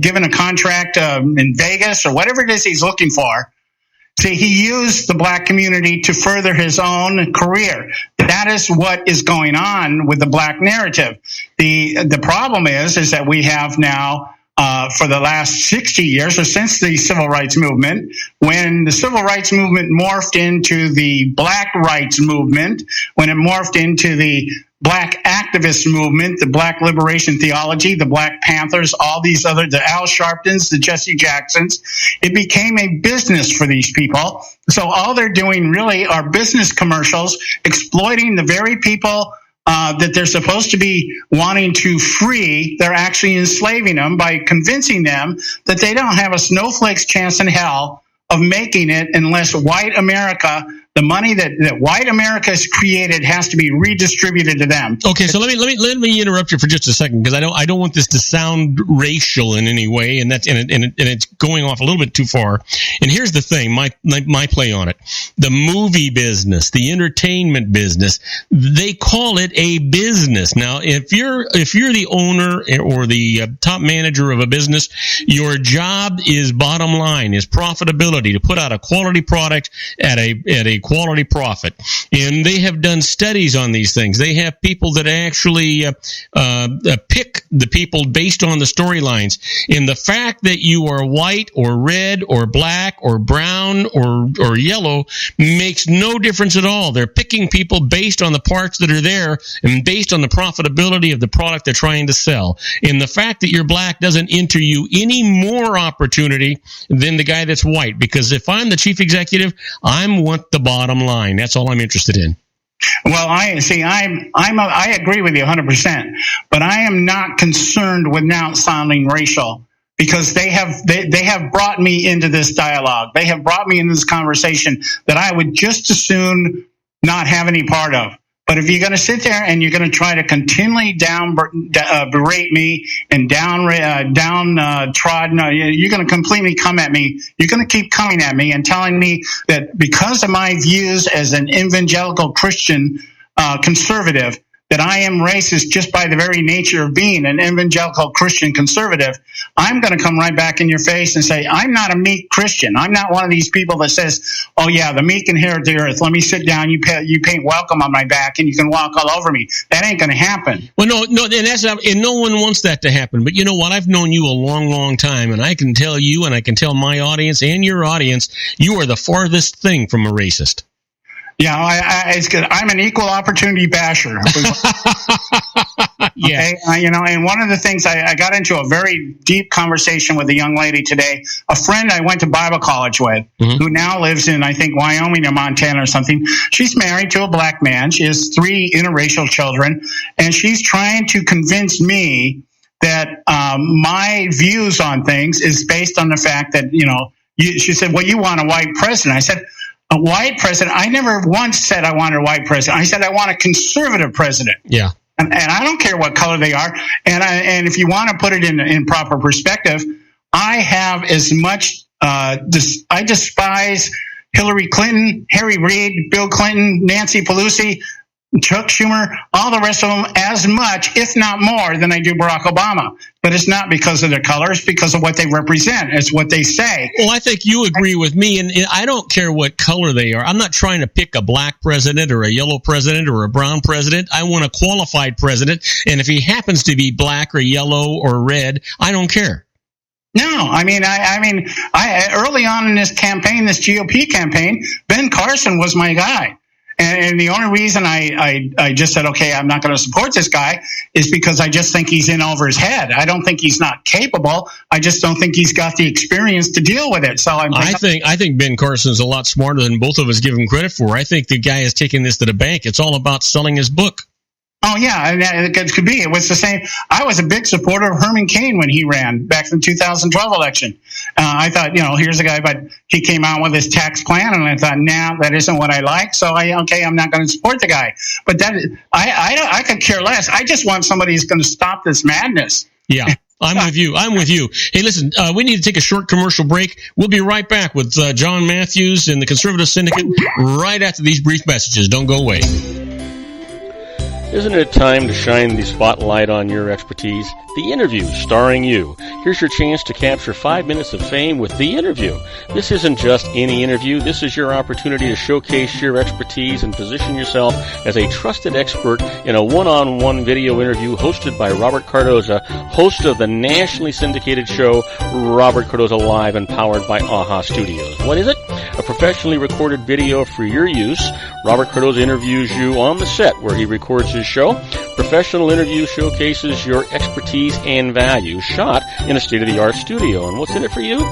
given a contract in Vegas, or whatever it is he's looking for. See, he used the black community to further his own career. That is what is going on with the black narrative. The problem is that we have now, for the last 60 years, or since the civil rights movement, when the civil rights movement morphed into the black rights movement, when it morphed into the black activist movement, the black liberation theology, the Black Panthers, all these other, the Al Sharptons, the Jesse Jacksons, it became a business for these people. So all they're doing really are business commercials, exploiting the very people that they're supposed to be wanting to free. They're actually enslaving them by convincing them that they don't have a snowflake's chance in hell of making it unless white America, the money that white America has created, has to be redistributed to them. Okay, so let me interrupt you for just a second, because I don't want this to sound racial in any way, and it's going off a little bit too far. And here's the thing, my play on it: the movie business, the entertainment business, they call it a business. Now, if you're the owner or the top manager of a business, your job is bottom line, is profitability, to put out a quality product at a quality profit. And they have done studies on these things. They have people that actually pick the people based on the storylines. And the fact that you are white or red or black or brown or yellow makes no difference at all. They're picking people based on the parts that are there and based on the profitability of the product they're trying to sell. And the fact that you're black doesn't enter you any more opportunity than the guy that's white. Because if I'm the chief executive, I want the bottom line. That's all I'm interested in. Well, I agree with you 100%, but I am not concerned with now sounding racial, because they have brought me into this dialogue. They have brought me into this conversation that I would just as soon not have any part of. But if you're going to sit there and you're going to try to continually berate me and downtrodden, you're going to completely come at me. You're going to keep coming at me and telling me that because of my views as an evangelical Christian conservative, that I am racist just by the very nature of being an evangelical Christian conservative. I'm going to come right back in your face and say, I'm not a meek Christian. I'm not one of these people that says, oh yeah, the meek inherit the earth. Let me sit down. You paint welcome on my back and you can walk all over me. That ain't going to happen. Well, no, and no one wants that to happen. But you know what? I've known you a long, long time, and I can tell you, and I can tell my audience and your audience, you are the farthest thing from a racist. Yeah, it's good. I'm an equal opportunity basher. Yeah. Okay? And one of the things, I got into a very deep conversation with a young lady today, a friend I went to Bible college with, mm-hmm. who now lives in, I think, Wyoming or Montana or something. She's married to a black man. She has 3 interracial children, and she's trying to convince me that my views on things is based on the fact that, she said, well, you want a white president. I said, a white president? I never once said I wanted a white president. I said I want a conservative president. Yeah. And I don't care what color they are. And if you want to put it in proper perspective, I have as much, I despise Hillary Clinton, Harry Reid, Bill Clinton, Nancy Pelosi, Chuck Schumer, all the rest of them as much, if not more, than I do Barack Obama. But it's not because of their color. It's because of what they represent. It's what they say. Well, I think you agree with me, and I don't care what color they are. I'm not trying to pick a black president or a yellow president or a brown president. I want a qualified president, and if he happens to be black or yellow or red, I don't care. No, I mean, early on in this campaign, this GOP campaign, Ben Carson was my guy. And the only reason I just said, okay, I'm not going to support this guy is because I just think he's in over his head. I don't think he's not capable. I just don't think he's got the experience to deal with it. So I think Ben Carson's a lot smarter than both of us give him credit for. I think the guy is taking this to the bank. It's all about selling his book. Oh, yeah, it could be. It was the same. I was a big supporter of Herman Cain when he ran back in the 2012 election. I thought, here's a guy, but he came out with his tax plan, and I thought, that isn't what I like. So I'm not going to support the guy. But I could care less. I just want somebody who's going to stop this madness. Yeah. I'm with you. Hey, listen, we need to take a short commercial break. We'll be right back with John Matthews and the Conservative Syndicate right after these brief messages. Don't go away. Isn't it time to shine the spotlight on your expertise? The Interview, starring you. Here's your chance to capture 5 minutes of fame with The Interview. This isn't just any interview. This is your opportunity to showcase your expertise and position yourself as a trusted expert in a one-on-one video interview hosted by Robert Cardoza, host of the nationally syndicated show Robert Cardoza Live and powered by AHA Studios. What is it? A professionally recorded video for your use. Robert Cardoza interviews you on the set where he records his show. Professional interview showcases your expertise and value, shot in a state-of-the-art studio. And what's in it for you?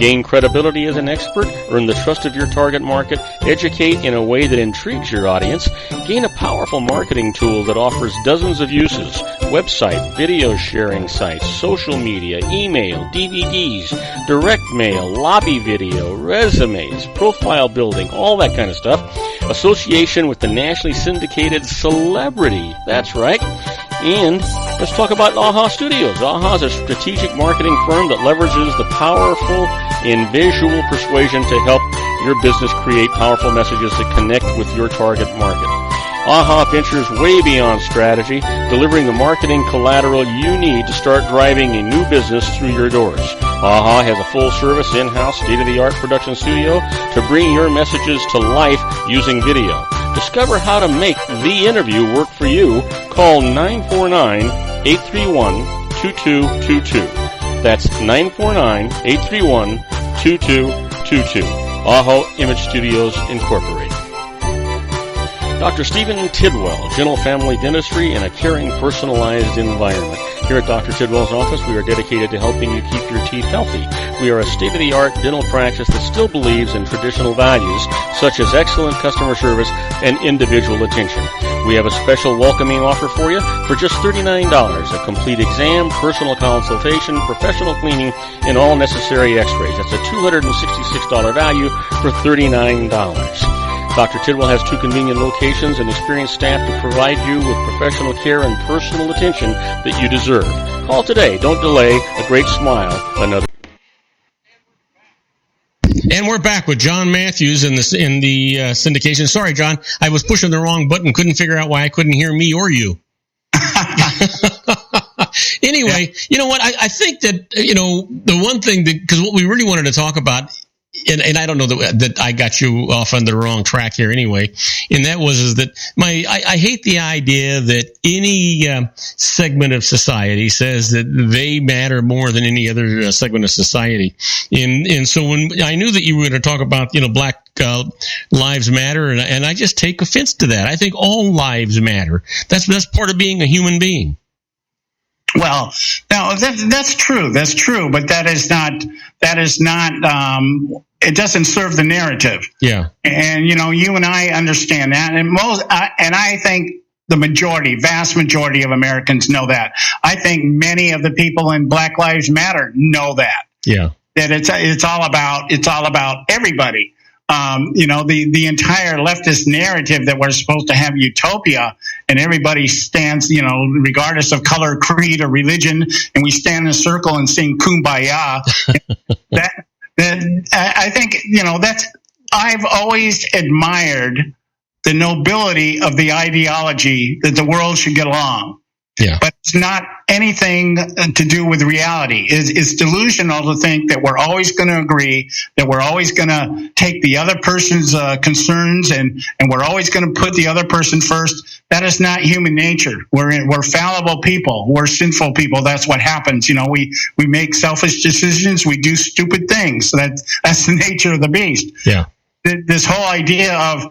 Gain credibility as an expert, earn the trust of your target market, educate in a way that intrigues your audience, gain a powerful marketing tool that offers dozens of uses, website, video sharing sites, social media, email, DVDs, direct mail, lobby video, resumes, profile building, all that kind of stuff. Association with the nationally syndicated celebrity. That's right. And let's talk about AHA Studios. AHA is a strategic marketing firm that leverages the powerful and visual persuasion to help your business create powerful messages that connect with your target market. AHA ventures way beyond strategy, delivering the marketing collateral you need to start driving a new business through your doors. AHA has a full-service, in-house, state-of-the-art production studio to bring your messages to life using video. Discover how to make The Interview work for you. Call 949-831-2222. That's 949-831-2222. AHA Image Studios Incorporated. Dr. Stephen Tidwell, Gentle Family Dentistry in a caring, personalized environment. Here at Dr. Tidwell's office, we are dedicated to helping you keep your teeth healthy. We are a state-of-the-art dental practice that still believes in traditional values, such as excellent customer service and individual attention. We have a special welcoming offer for you for just $39, a complete exam, personal consultation, professional cleaning, and all necessary x-rays. That's a $266 value for $39. Dr. Tidwell has 2 convenient locations and experienced staff to provide you with professional care and personal attention that you deserve. Call today. Don't delay. A great smile. Another. And we're back with John Matthews in the syndication. Sorry, John, I was pushing the wrong button. Couldn't figure out why I couldn't hear me or you. Anyway, you know what? I think that, the one thing that, because what we really wanted to talk about, and I don't know that I got you off on the wrong track here anyway, and that is that I hate the idea that any segment of society says that they matter more than any other segment of society. And so when I knew that you were going to talk about, Black lives matter, and I just take offense to that. I think all lives matter. That's part of being a human being. Well, now that's true. That's true, but that is not. It doesn't serve the narrative. Yeah. And you and I understand that, and I think the vast majority of Americans know that. I think many of the people in Black Lives Matter know that. Yeah. That it's all about everybody. The entire leftist narrative that we're supposed to have utopia and everybody stands, regardless of color, creed, or religion, and we stand in a circle and sing Kumbaya. I think, I've always admired the nobility of the ideology that the world should get along. Yeah. But it's not anything to do with reality. It's delusional to think that we're always going to agree, that we're always going to take the other person's concerns and we're always going to put the other person first. That is not human nature. We're fallible people. We're sinful people. That's what happens. You know, we make selfish decisions. We do stupid things. So that's the nature of the beast. Yeah. This whole idea of,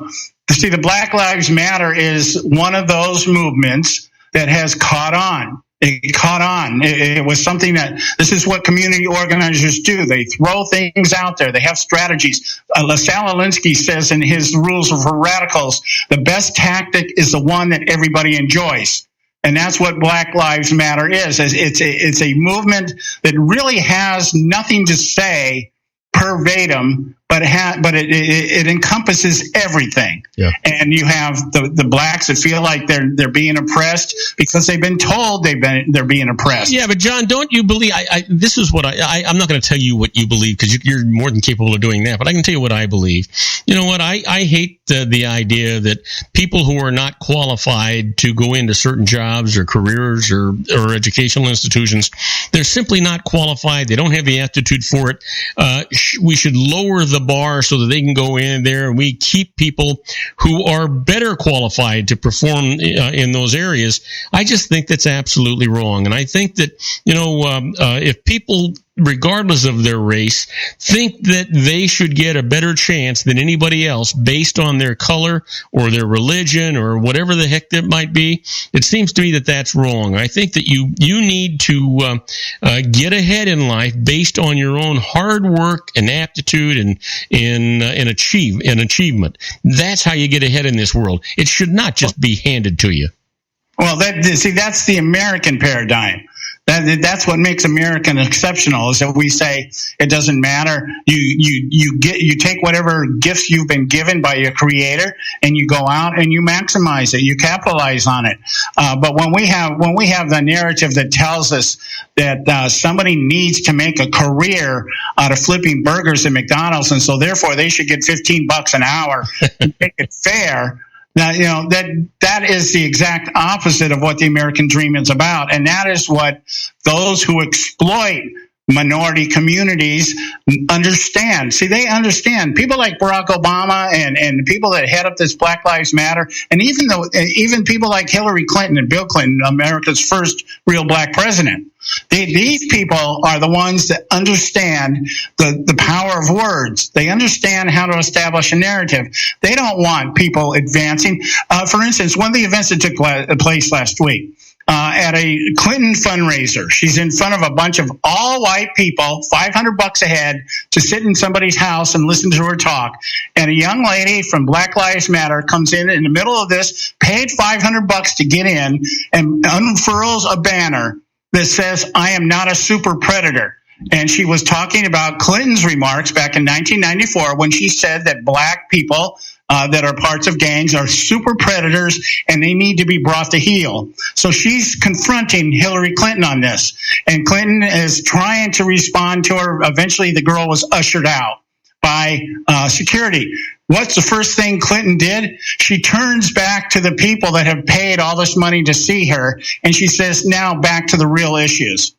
see, the Black Lives Matter is one of those movements that has caught on. It caught on. It was something that, this is what community organizers do. They throw things out there. They have strategies. Sal Alinsky says in his Rules for Radicals, the best tactic is the one that everybody enjoys. And that's what Black Lives Matter is. It's a movement that really has nothing to say verbatim, but it encompasses everything. Yeah. And you have the blacks that feel like they're being oppressed because they've been told they're being oppressed. Yeah, but John, don't you believe? This is what I'm not going to tell you what you believe because you're more than capable of doing that. But I can tell you what I believe. You know what? I hate the idea that people who are not qualified to go into certain jobs or careers or educational institutions, they're simply not qualified. They don't have the aptitude for it. We should lower the bar so that they can go in there, and we keep people who are better qualified to perform in those areas. I just think that's absolutely wrong. And I think that, if people, regardless of their race, think that they should get a better chance than anybody else based on their color or their religion or whatever the heck that might be, it seems to me that that's wrong. I think that you need to get ahead in life based on your own hard work and aptitude and achievement. That's how you get ahead in this world. It should not just be handed to you. Well, that's the American paradigm. That's what makes American exceptional, is that we say it doesn't matter. You take whatever gifts you've been given by your creator and you go out and you maximize it, you capitalize on it. But when we have the narrative that tells us that somebody needs to make a career out of flipping burgers at McDonald's, and so therefore they should get $15 an hour to make it fair. Now, that is the exact opposite of what the American dream is about. And that is what those who exploit minority communities understand. See, they understand. People like Barack Obama and people that head up this Black Lives Matter, and even people like Hillary Clinton and Bill Clinton, America's first real black president. These people are the ones that understand the power of words. They understand how to establish a narrative. They don't want people advancing. For instance, one of the events that took place last week, at a Clinton fundraiser, she's in front of a bunch of all white people, $500 a head, to sit in somebody's house and listen to her talk. And a young lady from Black Lives Matter comes in the middle of this, paid $500 to get in, and unfurls a banner that says, "I am not a super predator." And she was talking about Clinton's remarks back in 1994 when she said that black people that are parts of gangs are super predators and they need to be brought to heel. So she's confronting Hillary Clinton on this. And Clinton is trying to respond to her. Eventually, the girl was ushered out by security. What's the first thing Clinton did? She turns back to the people that have paid all this money to see her, and she says, "Now back to the real issues."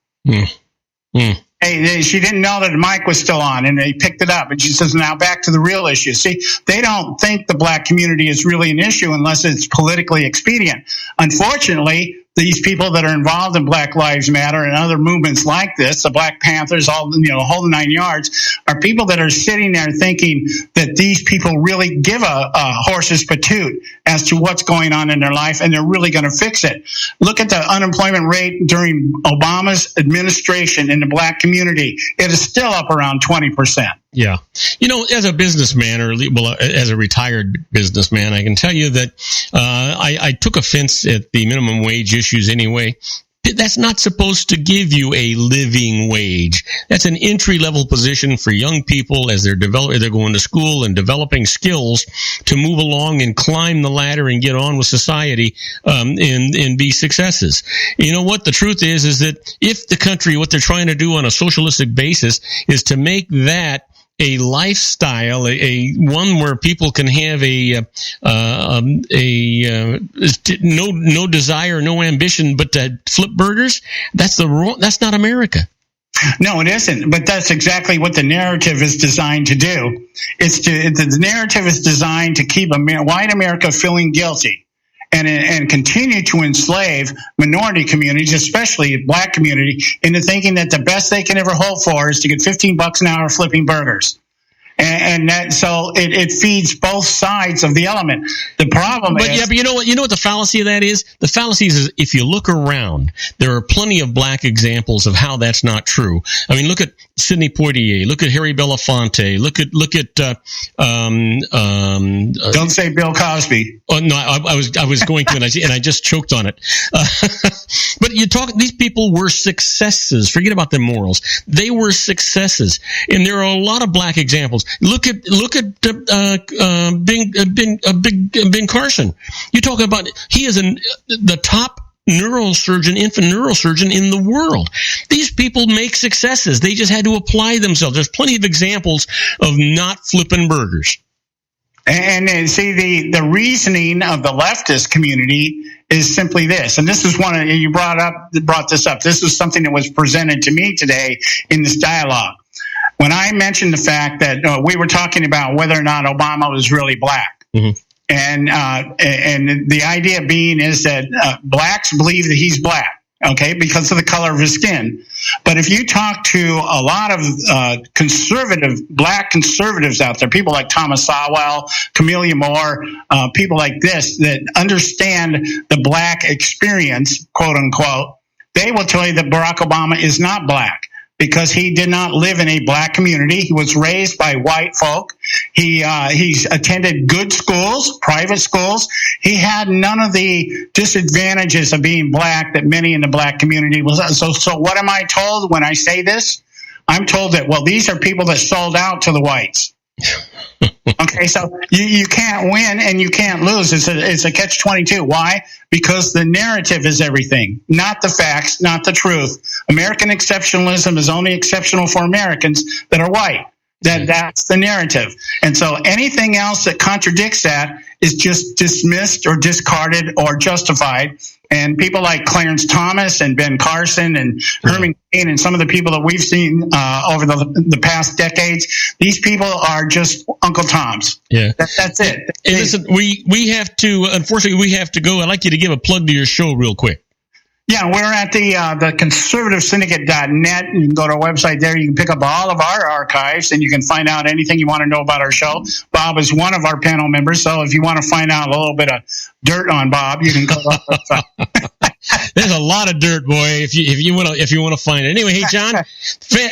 Hey, she didn't know that the mic was still on, and they picked it up. And she says, "Now back to the real issues." See, they don't think the black community is really an issue unless it's politically expedient. Unfortunately, these people that are involved in Black Lives Matter and other movements like this, the Black Panthers, all the whole 9 yards, are people that are sitting there thinking that these people really give a horse's patoot as to what's going on in their life, and they're really going to fix it. Look at the unemployment rate during Obama's administration in the black community. It is still up around 20%. Yeah. As a businessman, as a retired businessman, I can tell you that I took offense at the minimum wage issues anyway. That's not supposed to give you a living wage. That's an entry-level position for young people as they're going to school and developing skills to move along and climb the ladder and get on with society and be successes. You know what? The truth is that if the country, what they're trying to do on a socialistic basis is to make that a lifestyle, a one where people can have no desire, no ambition, but to flip burgers. That's not America. No, it isn't. But that's exactly what the narrative is designed to do. The narrative is designed to keep white America feeling guilty and continue to enslave minority communities, especially the black community, into thinking that the best they can ever hope for is to get $15 an hour flipping burgers. And that, so it feeds both sides of the element. The problem is... But you know what the fallacy of that is? The fallacy is if you look around, there are plenty of black examples of how that's not true. I mean, look at Sidney Poitier, look at Harry Belafonte, look at don't say Bill Cosby. Oh no, I was going to, and I just choked on it. But these people were successes. Forget about their morals. They were successes, and there are a lot of black examples. Look at Ben Carson. You talk about he is the top infant neurosurgeon in the world. These people make successes. They just had to apply themselves. There's plenty of examples of not flipping burgers. And see, the reasoning of the leftist community is simply this, and this is you brought this up. This is something that was presented to me today in this dialogue. When I mentioned the fact that we were talking about whether or not Obama was really black, mm-hmm. and the idea being is that blacks believe that he's black, okay, because of the color of his skin. But if you talk to a lot of black conservatives out there, people like Thomas Sowell, Camelia Moore, people like this that understand the black experience, quote unquote, they will tell you that Barack Obama is not black, because he did not live in a black community. He was raised by white folk. He's attended good schools, private schools. He had none of the disadvantages of being black that many in the black community was. So what am I told when I say this? I'm told that, well, these are people that sold out to the whites. Okay, so you can't win and you can't lose. It's a catch-22. Why? Because the narrative is everything, not the facts, not the truth. American exceptionalism is only exceptional for Americans that are white. That's the narrative. And so anything else that contradicts that is just dismissed or discarded or justified. And people like Clarence Thomas and Ben Carson and Herman Cain and some of the people that we've seen over the past decades, these people are just Uncle Toms. Yeah, that's it. Hey, listen, we have to, unfortunately, we have to go. I'd like you to give a plug to your show real quick. Yeah, we're at the conservativesyndicate.net. You can go to our website there. You can pick up all of our archives, and you can find out anything you want to know about our show. Bob is one of our panel members, so if you want to find out a little bit of dirt on Bob, you can go to our website. There's a lot of dirt, boy, if you want to find it. Anyway, hey, John,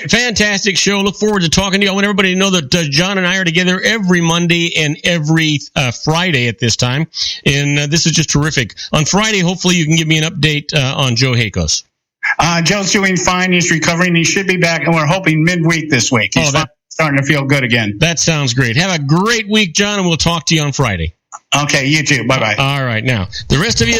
fantastic show. Look forward to talking to you. I want everybody to know that John and I are together every Monday and every Friday at this time, and this is just terrific. On Friday, hopefully you can give me an update on Joe Hakos. Joe's doing fine. He's recovering. He should be back, and we're hoping midweek this week. He's starting to feel good again. That sounds great. Have a great week, John, and we'll talk to you on Friday. Okay, you too. Bye-bye. All right, now, the rest of you...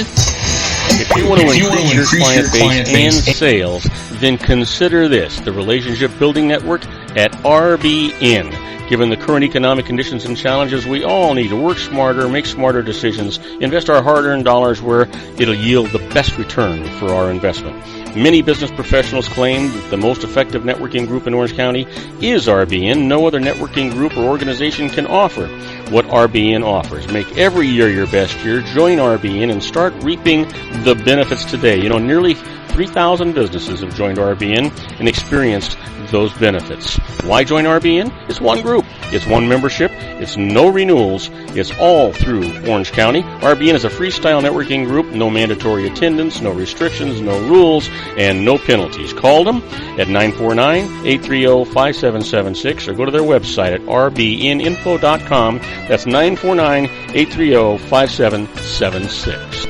If you want to increase your client base and sales, then consider this, the Relationship Building Network at RBN. Given the current economic conditions and challenges, we all need to work smarter, make smarter decisions, invest our hard-earned dollars where it'll yield the best return for our investment. Many business professionals claim that the most effective networking group in Orange County is RBN. No other networking group or organization can offer what RBN offers. Make every year your best year. Join RBN and start reaping the benefits today. You know, nearly 3,000 businesses have joined RBN and experienced those benefits. Why join RBN? It's one group. It's one membership. It's no renewals. It's all through Orange County. RBN is a freestyle networking group. No mandatory attendance, no restrictions, no rules, and no penalties. Call them at 949-830-5776 or go to their website at rbninfo.com. That's 949-830-5776.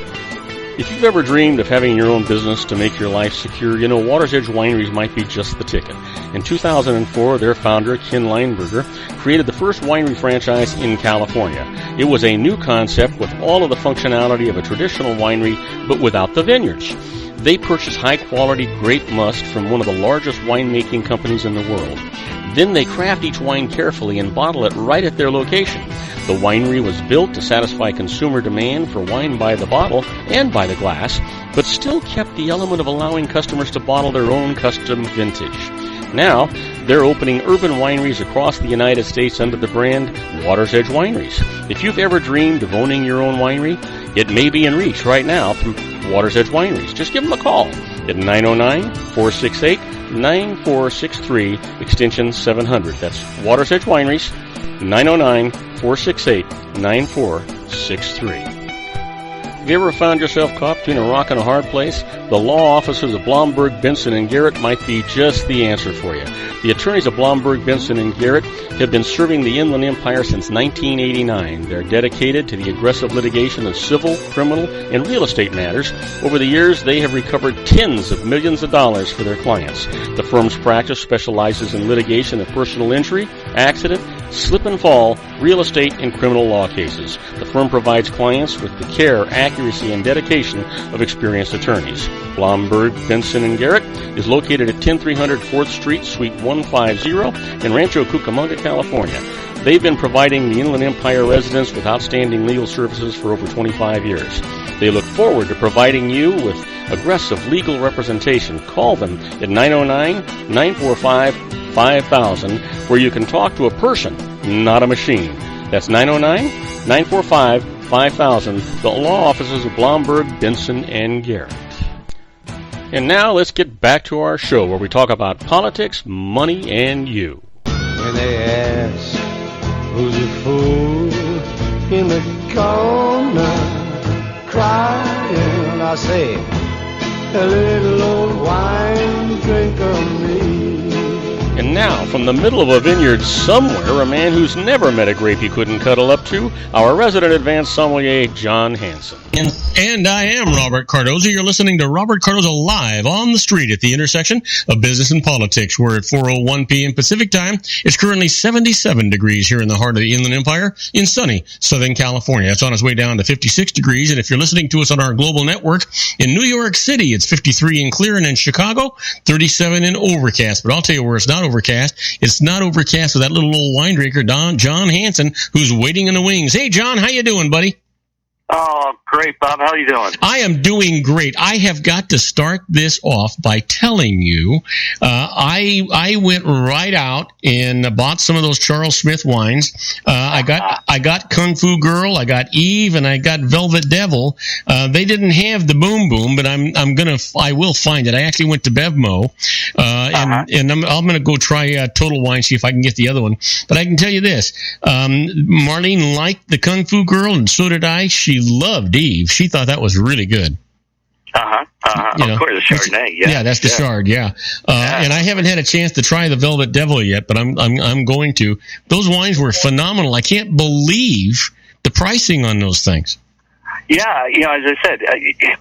If you've ever dreamed of having your own business to make your life secure, you know Water's Edge Wineries might be just the ticket. In 2004, their founder, Ken Leinberger, created the first winery franchise in California. It was a new concept with all of the functionality of a traditional winery, but without the vineyards. They purchased high-quality grape must from one of the largest winemaking companies in the world. Then they craft each wine carefully and bottle it right at their location. The winery was built to satisfy consumer demand for wine by the bottle and by the glass, but still kept the element of allowing customers to bottle their own custom vintage. Now, they're opening urban wineries across the United States under the brand Water's Edge Wineries. If you've ever dreamed of owning your own winery, it may be in reach right now through Water's Edge Wineries. Just give them a call at 909-468-9463, extension 700. That's Water's Edge Wineries, 909-468-9463. Have you ever found yourself caught between a rock and a hard place? The law offices of Blomberg, Benson, and Garrett might be just the answer for you. The attorneys of Blomberg, Benson, and Garrett have been serving the Inland Empire since 1989. They're dedicated to the aggressive litigation of civil, criminal, and real estate matters. Over the years, they have recovered tens of millions of dollars for their clients. The firm's practice specializes in litigation of personal injury, accident, slip and fall, real estate, and criminal law cases. The firm provides clients with the care, accuracy, and dedication of experienced attorneys. Blomberg, Benson, and Garrett is located at 10300 4th Street, Suite 150 in Rancho Cucamonga, California. They've been providing the Inland Empire residents with outstanding legal services for over 25 years. They look forward to providing you with aggressive legal representation. Call them at 909-945-5000, where you can talk to a person, not a machine. That's 909-945-5000, the law offices of Blomberg, Benson, and Garrett. And now let's get back to our show where we talk about politics, money, and you. When they ask who's a fool in the corner crying, I say, a little old wine drinker me. And now, from the middle of a vineyard somewhere, a man who's never met a grape he couldn't cuddle up to, our resident advanced sommelier, John Hansen. And I am Robert Cardoza. You're listening to Robert Cardoza live on the street at the intersection of business and politics. We're at 4:01 p.m. Pacific time. It's currently 77 degrees here in the heart of the Inland Empire in sunny Southern California. It's on its way down to 56 degrees. And if you're listening to us on our global network in New York City, it's 53 and clear, and in Chicago, 37 and overcast. But I'll tell you where it's not overcast. It's not overcast with that little old wine drinker, John Hansen, who's waiting in the wings. Hey, John, how you doing, buddy? Oh, great, Bob. How are you doing? I am doing great. I have got to start this off by telling you, I went right out and bought some of those Charles Smith wines. I got Kung Fu Girl, I got Eve, and I got Velvet Devil. They didn't have the Boom Boom, but I will find it. I actually went to Bevmo, and I'm gonna go try Total Wine, see if I can get the other one. But I can tell you this: Marlene liked the Kung Fu Girl, and so did I. She loved Eve. She thought that was really good. Of course, the Chardonnay. Yeah, that's the Chard. Yeah. And I haven't had a chance to try the Velvet Devil yet, but I'm going to. Those wines were phenomenal. I can't believe the pricing on those things. Yeah, as I said,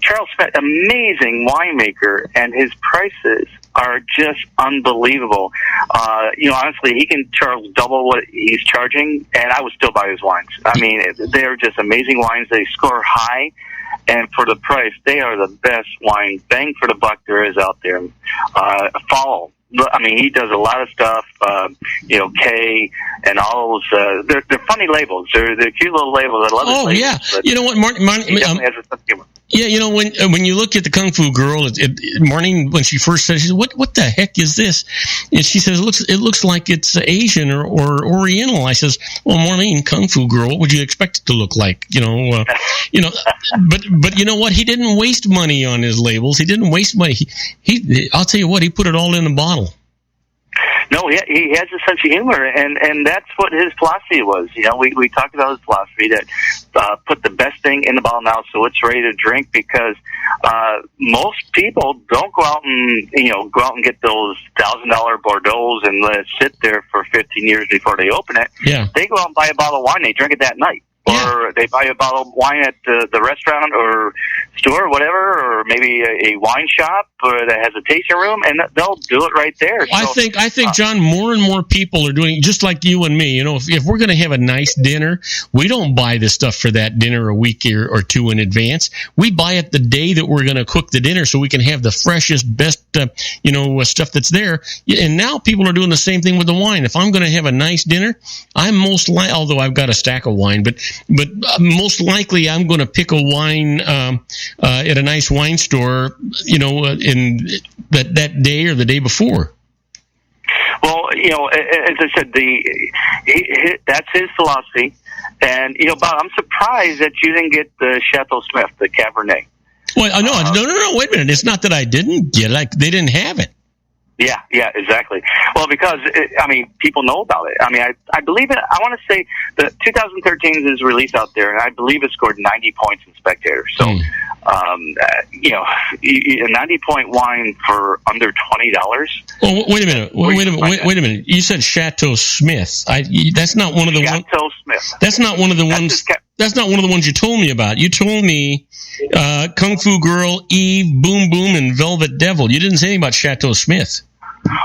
Charles Smith, amazing winemaker, and his prices are just unbelievable. Honestly, he can charge double what he's charging, and I would still buy his wines. I mean, they're just amazing wines. They score high, and for the price, they are the best wine, bang for the buck there is out there. Follow. I mean, he does a lot of stuff, K and all those, they're funny labels. They're cute little labels. I love those labels. Yeah. You know what, Martin, he definitely has a sense of humor. Yeah, when you look at the Kung Fu Girl, Marlene, when she first said, she said, "What the heck is this?" And she says, "It looks like it's Asian or Oriental." I says, "Well, Marlene, Kung Fu Girl, what would you expect it to look like?" But you know what? He didn't waste money on his labels. He didn't waste money. I'll tell you what, he put it all in the bottle. No, he has a sense of humor, and that's what his philosophy was. We talked about his philosophy that put the best thing in the bottle now, so it's ready to drink. Because most people don't go out and get those $1,000 Bordeaux's and let it sit there for 15 years before they open it. Yeah, they go out and buy a bottle of wine. They drink it that night. Or they buy a bottle of wine at the restaurant or store or whatever, or maybe a wine shop that has a tasting room, and they'll do it right there. So, I think, John, more and more people are doing just like you and me. If we're going to have a nice dinner, we don't buy the stuff for that dinner a week or two in advance. We buy it the day that we're going to cook the dinner, so we can have the freshest, best stuff that's there. And now people are doing the same thing with the wine. If I'm going to have a nice dinner, I'm although I've got a stack of wine, but most likely I'm going to pick a wine at a nice wine store, in that day or the day before. Well, as I said, that's his philosophy. And, Bob, I'm surprised that you didn't get the Chateau Smith, the Cabernet. Well, no, wait a minute. It's not that I didn't get it. They didn't have it. Yeah, exactly. Well, because, people know about it. I believe it. I want to say the 2013 is released out there, and I believe it scored 90 points in Spectator. So, a 90-point wine for under $20. Oh, wait a minute. You said Chateau Smith. That's not one of the ones. Chateau Smith. That's not one of the ones. That's not one of the ones you told me about. You told me Kung Fu Girl, Eve, Boom Boom, and Velvet Devil. You didn't say anything about Chateau Smith.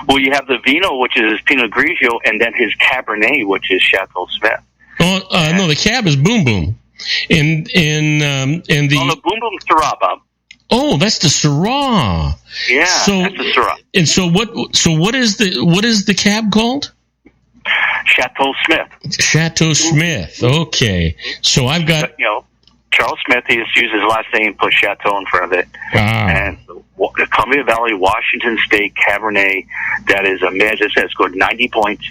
Well, you have the Vino, which is Pinot Grigio, and then his Cabernet, which is Chateau Smith. Oh, no, the Cab is Boom Boom, and the the Boom Boom's Syrah, Bob. Oh, that's the Syrah. Yeah, that's the Syrah. And so what is the Cab called? Chateau Smith. Chateau Smith. Okay, so I've got Charles Smith. He just used his last name, put Chateau in front of it, and the Columbia Valley, Washington State Cabernet. That is as I said, scored 90 points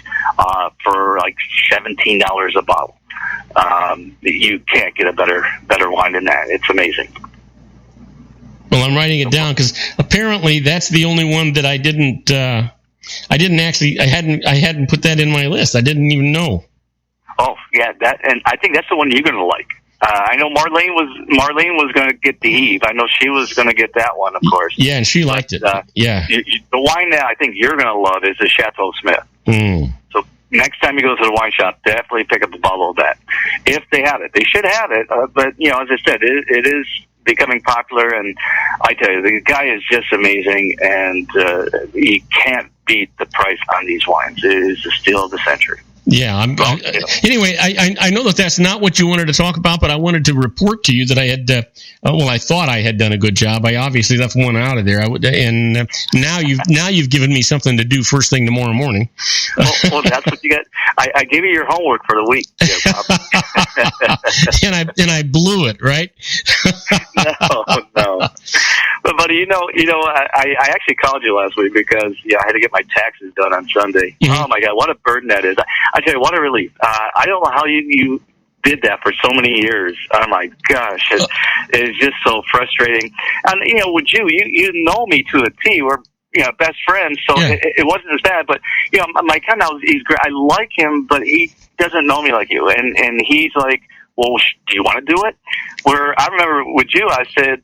for like $17 a bottle. You can't get a better wine than that. It's amazing. Well, I'm writing it down because apparently that's the only one that I didn't. I hadn't put that in my list. I didn't even know. Oh yeah, and I think that's the one you're going to like. I know Marlene was going to get the Eve. I know she was going to get that one, of course. Yeah, and she liked it. Yeah. The wine that I think you're going to love is the Chateau Smith. So next time you go to the wine shop, definitely pick up a bottle of that. If they have it. They should have it. But, as I said, it is becoming popular. And I tell you, the guy is just amazing. And you can't beat the price on these wines. It is the steal of the century. Yeah. Anyway, I know that that's not what you wanted to talk about, but I wanted to report to you that I had. I thought I had done a good job. I obviously left one out of there. And now you've given me something to do first thing tomorrow morning. Well, that's what you get. I gave you your homework for the week, Bob. and I blew it, right? No. But buddy, I actually called you last week because I had to get my taxes done on Sunday. Mm-hmm. Oh my God, what a burden that is! I tell you, what a relief. I don't know how you did that for so many years. Oh my gosh, it's just so frustrating. And with you know me to a T. We're best friends, so it wasn't as bad. But my cousin now, he's great. I like him, but he doesn't know me like you. And he's like, well, do you want to do it? Where I remember with you, I said,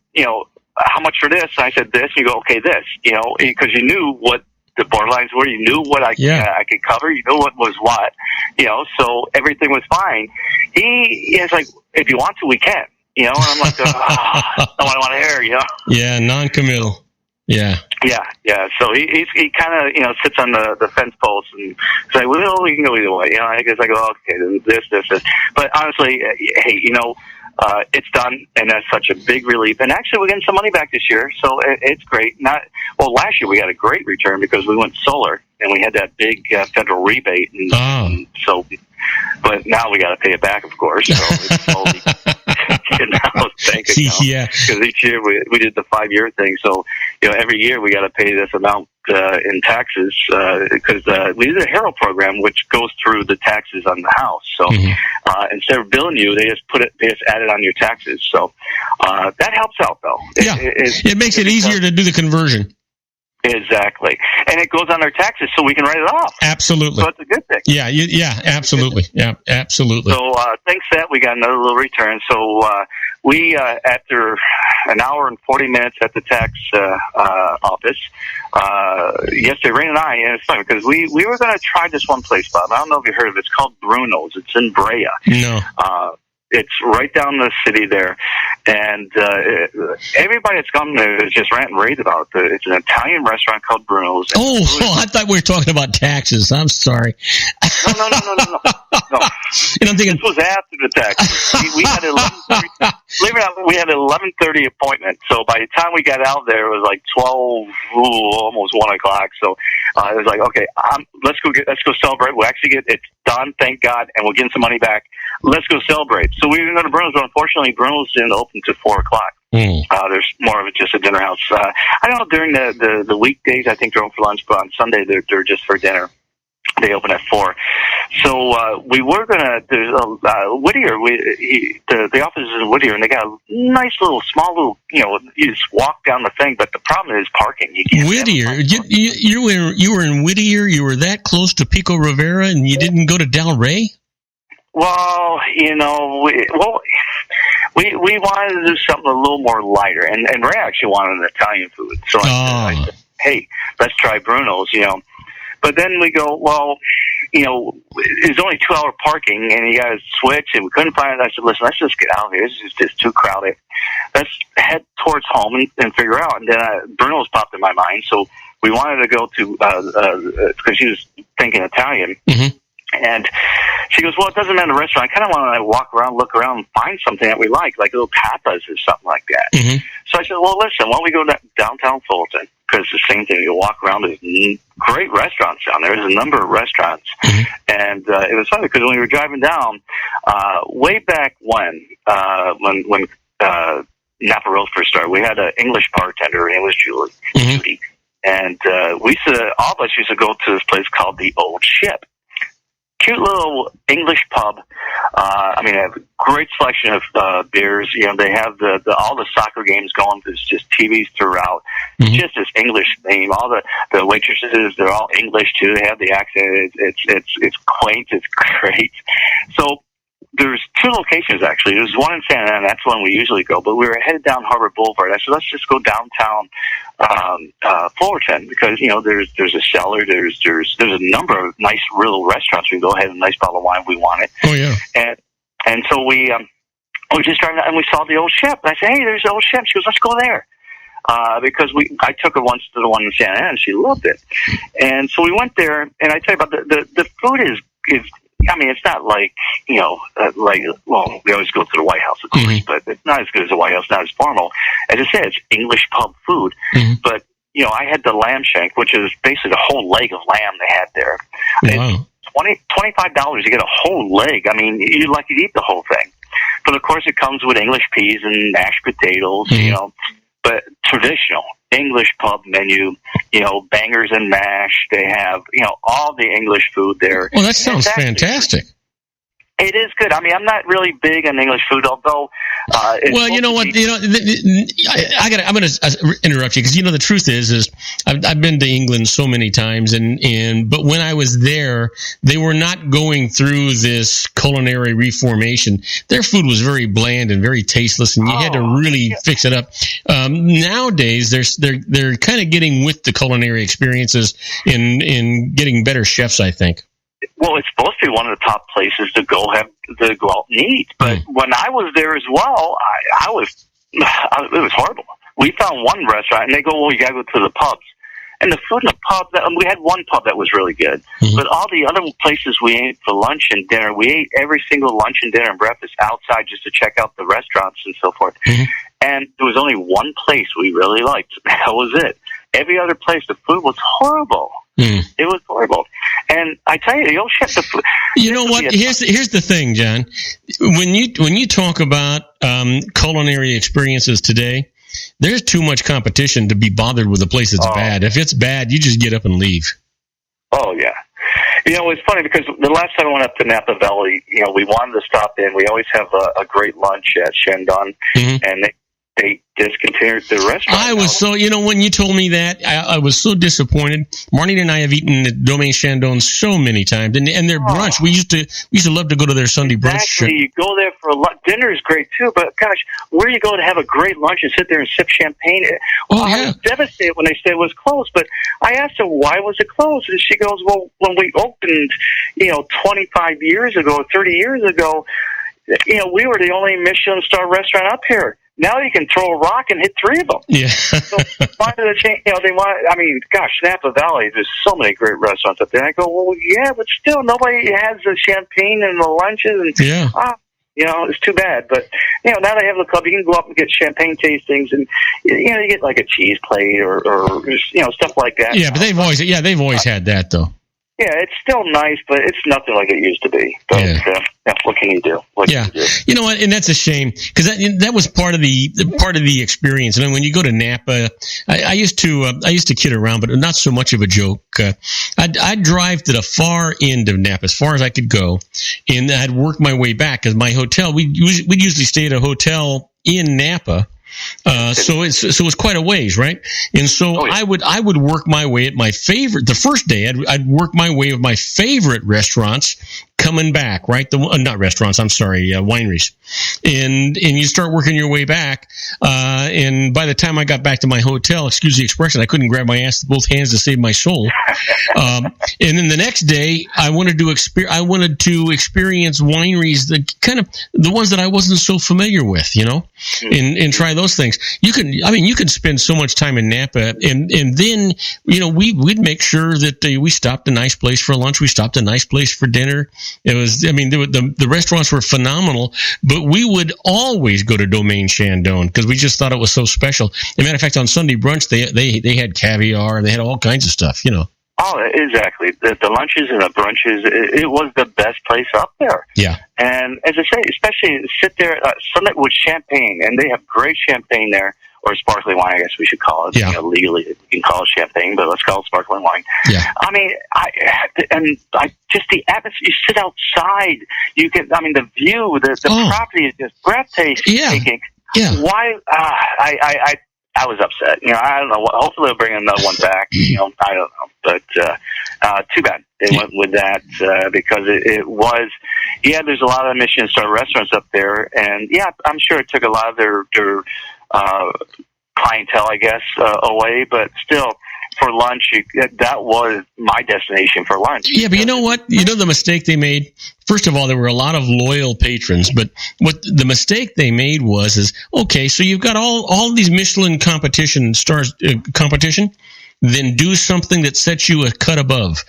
how much for this? And I said this. You go, okay, this. Because you knew what the borderlines were. You knew what I could cover. You knew what was what. So everything was fine. He's like, if you want to, we can. And I'm like, I don't want to hear. Yeah, non-committal. Yeah. So he kind of sits on the fence post and say, like, well, we can go either way. I guess I go, okay, then this. But honestly, hey, it's done, and that's such a big relief. And actually, we're getting some money back this year, so it's great. Last year we got a great return because we went solar, and we had that big federal rebate. And so, but now we got to pay it back, of course. So it's slowly getting out of bank account. Yeah. Because each year we did the 5-year thing, so every year we got to pay this amount in taxes because we did a Hero program which goes through the taxes on the house. So instead of billing you, they just add it on your taxes. So that helps out though. It makes it easier to do the conversion. Exactly. And it goes on our taxes so we can write it off. Absolutely. So it's a good thing. Yeah, absolutely. Yeah, absolutely. So thanks to that, we got another little return. So we, after an hour and 40 minutes at the tax office, yesterday, Rain and I, and it's funny because we were going to try this one place, Bob. I don't know if you heard of it. It's called Bruno's. It's in Brea. No. It's right down the city there. And everybody that's come there is just rant and rave about it. It's an Italian restaurant called Bruno's. I thought we were talking about taxes. I'm sorry. No. And I'm thinking, this was after the taxes. We had 11:30. Believe it or not, we had an 11:30 appointment. So by the time we got out there, it was like 12, almost 1 o'clock. So it was like, okay, let's go celebrate. We'll actually it's done, thank God, and we're getting some money back. Let's go celebrate. So we were going to Bruno's, but unfortunately, Bruno's didn't open to 4 o'clock. There's more of it just a dinner house. I don't know, during the weekdays, I think they're open for lunch, but on Sunday, they're just for dinner. They open at 4. So we were going to, there's Whittier, the office is in Whittier, and they got a nice small little, you just walk down the thing, but the problem is parking. You can't Whittier? You were in Whittier? You were that close to Pico Rivera, and you didn't go to Del Rey? Well, we wanted to do something a little more lighter, and Ray actually wanted an Italian food. So I said, hey, let's try Bruno's, But then we go, well, there's only 2-hour parking, and you got to switch, and we couldn't find it. I said, listen, let's just get out of here. This is just too crowded. Let's head towards home and figure out. And then Bruno's popped in my mind, so we wanted to go to, because she was thinking Italian. Mm-hmm. And she goes, well, it doesn't matter the restaurant. I kind of want to walk around, look around, and find something that we like little tapas or something like that. Mm-hmm. So I said, well, listen, why don't we go to downtown Fullerton? Because it's the same thing. You walk around, there's great restaurants down there. There's a number of restaurants. Mm-hmm. And it was funny because when we were driving down, way back when Napa Rose first started, we had an English bartender. Her name was Judy. And all of us used to go to this place called the Old Ship. Cute little English pub. They have a great selection of beers. They have all the soccer games going. There's just TVs throughout. Mm-hmm. Just this English theme. All the waitresses, they're all English too. They have the accent. It's quaint. It's great. So there's 2 locations actually. There's one in Santa Ana. That's one we usually go. But we were headed down Harbor Boulevard. I said, let's just go downtown Fullerton because there's a cellar. There's a number of nice real restaurants. We can go ahead and a nice bottle of wine if we want it. Oh yeah. And so we just driving out and we saw the Old Ship. And I said, hey, there's the Old Ship. She goes, let's go there. Because I took her once to the one in Santa Ana and she loved it. And so we went there, and I tell you about the food is it's not like, we always go to the White House, of course, mm-hmm. but it's not as good as the White House, not as formal. As I said, it's English pub food. Mm-hmm. But, I had the lamb shank, which is basically the whole leg of lamb they had there. Wow. It's $25, you get a whole leg. You'd like to eat the whole thing. But, of course, it comes with English peas and mashed potatoes, mm-hmm. But traditional English pub menu, bangers and mash. They have, all the English food there. Well, that sounds fantastic. It is good. I'm not really big on English food, although. Well, you know what? I'm going to interrupt you because the truth is I've been to England so many times, but when I was there, they were not going through this culinary reformation. Their food was very bland and very tasteless, and you had to really fix it up. Nowadays, they're kind of getting with the culinary experiences in getting better chefs, I think. Well, it's supposed to be one of the top places to go out and eat. But when I was there as well, it was horrible. We found one restaurant, and they go, well, you got to go to the pubs. And the food in the pub, we had one pub that was really good. Mm-hmm. But all the other places we ate for lunch and dinner, we ate every single lunch and dinner and breakfast outside just to check out the restaurants and so forth. Mm-hmm. And there was only one place we really liked. That was it. Every other place, the food was horrible. Mm. It was horrible. And I tell you, the Old Ship, the food. You know what? Here's the thing, John. When you talk about culinary experiences today, there's too much competition to be bothered with a place that's bad. If it's bad, you just get up and leave. Oh, yeah. It's funny because the last time I went up to Napa Valley, we wanted to stop in. We always have a great lunch at Shandon, mm-hmm. and they discontinued the restaurant. I was when you told me that, I was so disappointed. Marnie and I have eaten at Domaine Chandon so many times, and their brunch. We used to love to go to their Sunday brunch. Exactly, you go there for dinner is great too. But gosh, where do you go to have a great lunch and sit there and sip champagne? I was devastated when they said it was closed. But I asked her why was it closed, and she goes, "Well, when we opened, 25 years ago, 30 years ago, we were the only Michelin star restaurant up here. Now you can throw a rock and hit 3 of them. Yeah. So why do they change? You know, they want. I mean, gosh, Napa Valley. There's so many great restaurants up there. And I go, well, yeah, but still, nobody has the champagne and the lunches. And Yeah. you know, it's too bad. But you know, now they have the club. You can go up and get champagne tastings, and you know, you get like a cheese plate or you know, stuff like that. Yeah, but they've always had that though. Yeah, it's still nice, but it's nothing like it used to be. But what can you do? You know what? And that's a shame because that was part of the experience. I mean, when you go to Napa, I used to kid around, but not so much of a joke. I'd drive to the far end of Napa, as far as I could go, and I'd work my way back because my hotel. We'd usually stay at a hotel in Napa. So it's quite a ways, right? And so I would work my way at my favorite. The first day, I'd work my way of my favorite restaurants coming back, right? Not restaurants. I'm sorry, wineries. And you start working your way back. And by the time I got back to my hotel, excuse the expression, I couldn't grab my ass with both hands to save my soul. And then the next day, I wanted to experience wineries, the ones that I wasn't so familiar with, you know, and try those things. You can spend so much time in Napa, and then, you know, we'd make sure that we stopped a nice place for lunch. We stopped a nice place for dinner. It was, I mean, the restaurants were phenomenal, but we would always go to Domaine Chandon because we just thought it was so special. As a matter of fact, on Sunday brunch, they had caviar and they had all kinds of stuff, you know. Oh, exactly. The lunches and the brunches, it was the best place up there. Yeah. And as I say, especially sit there Sunday with champagne, and they have great champagne there, or sparkling wine, I guess we should call it. Yeah. You know, legally, you can call it champagne, but let's call it sparkling wine. Yeah. I mean, just the atmosphere. You sit outside. You can. I mean, the view, the property is just breathtaking. Yeah. Yeah. Why? I was upset. You know, I don't know. Hopefully, they'll bring another one back. You know, I don't know. But too bad they went with that because it was. Yeah, there's a lot of Michelin-star restaurants up there, and yeah, I'm sure it took a lot of their clientele, I guess, away. But still, for lunch, that was my destination for lunch. Yeah, but you know what? You know the mistake they made? First of all, there were a lot of loyal patrons, but what the mistake they made is, okay, so you've got all these Michelin competition, then do something that sets you a cut above.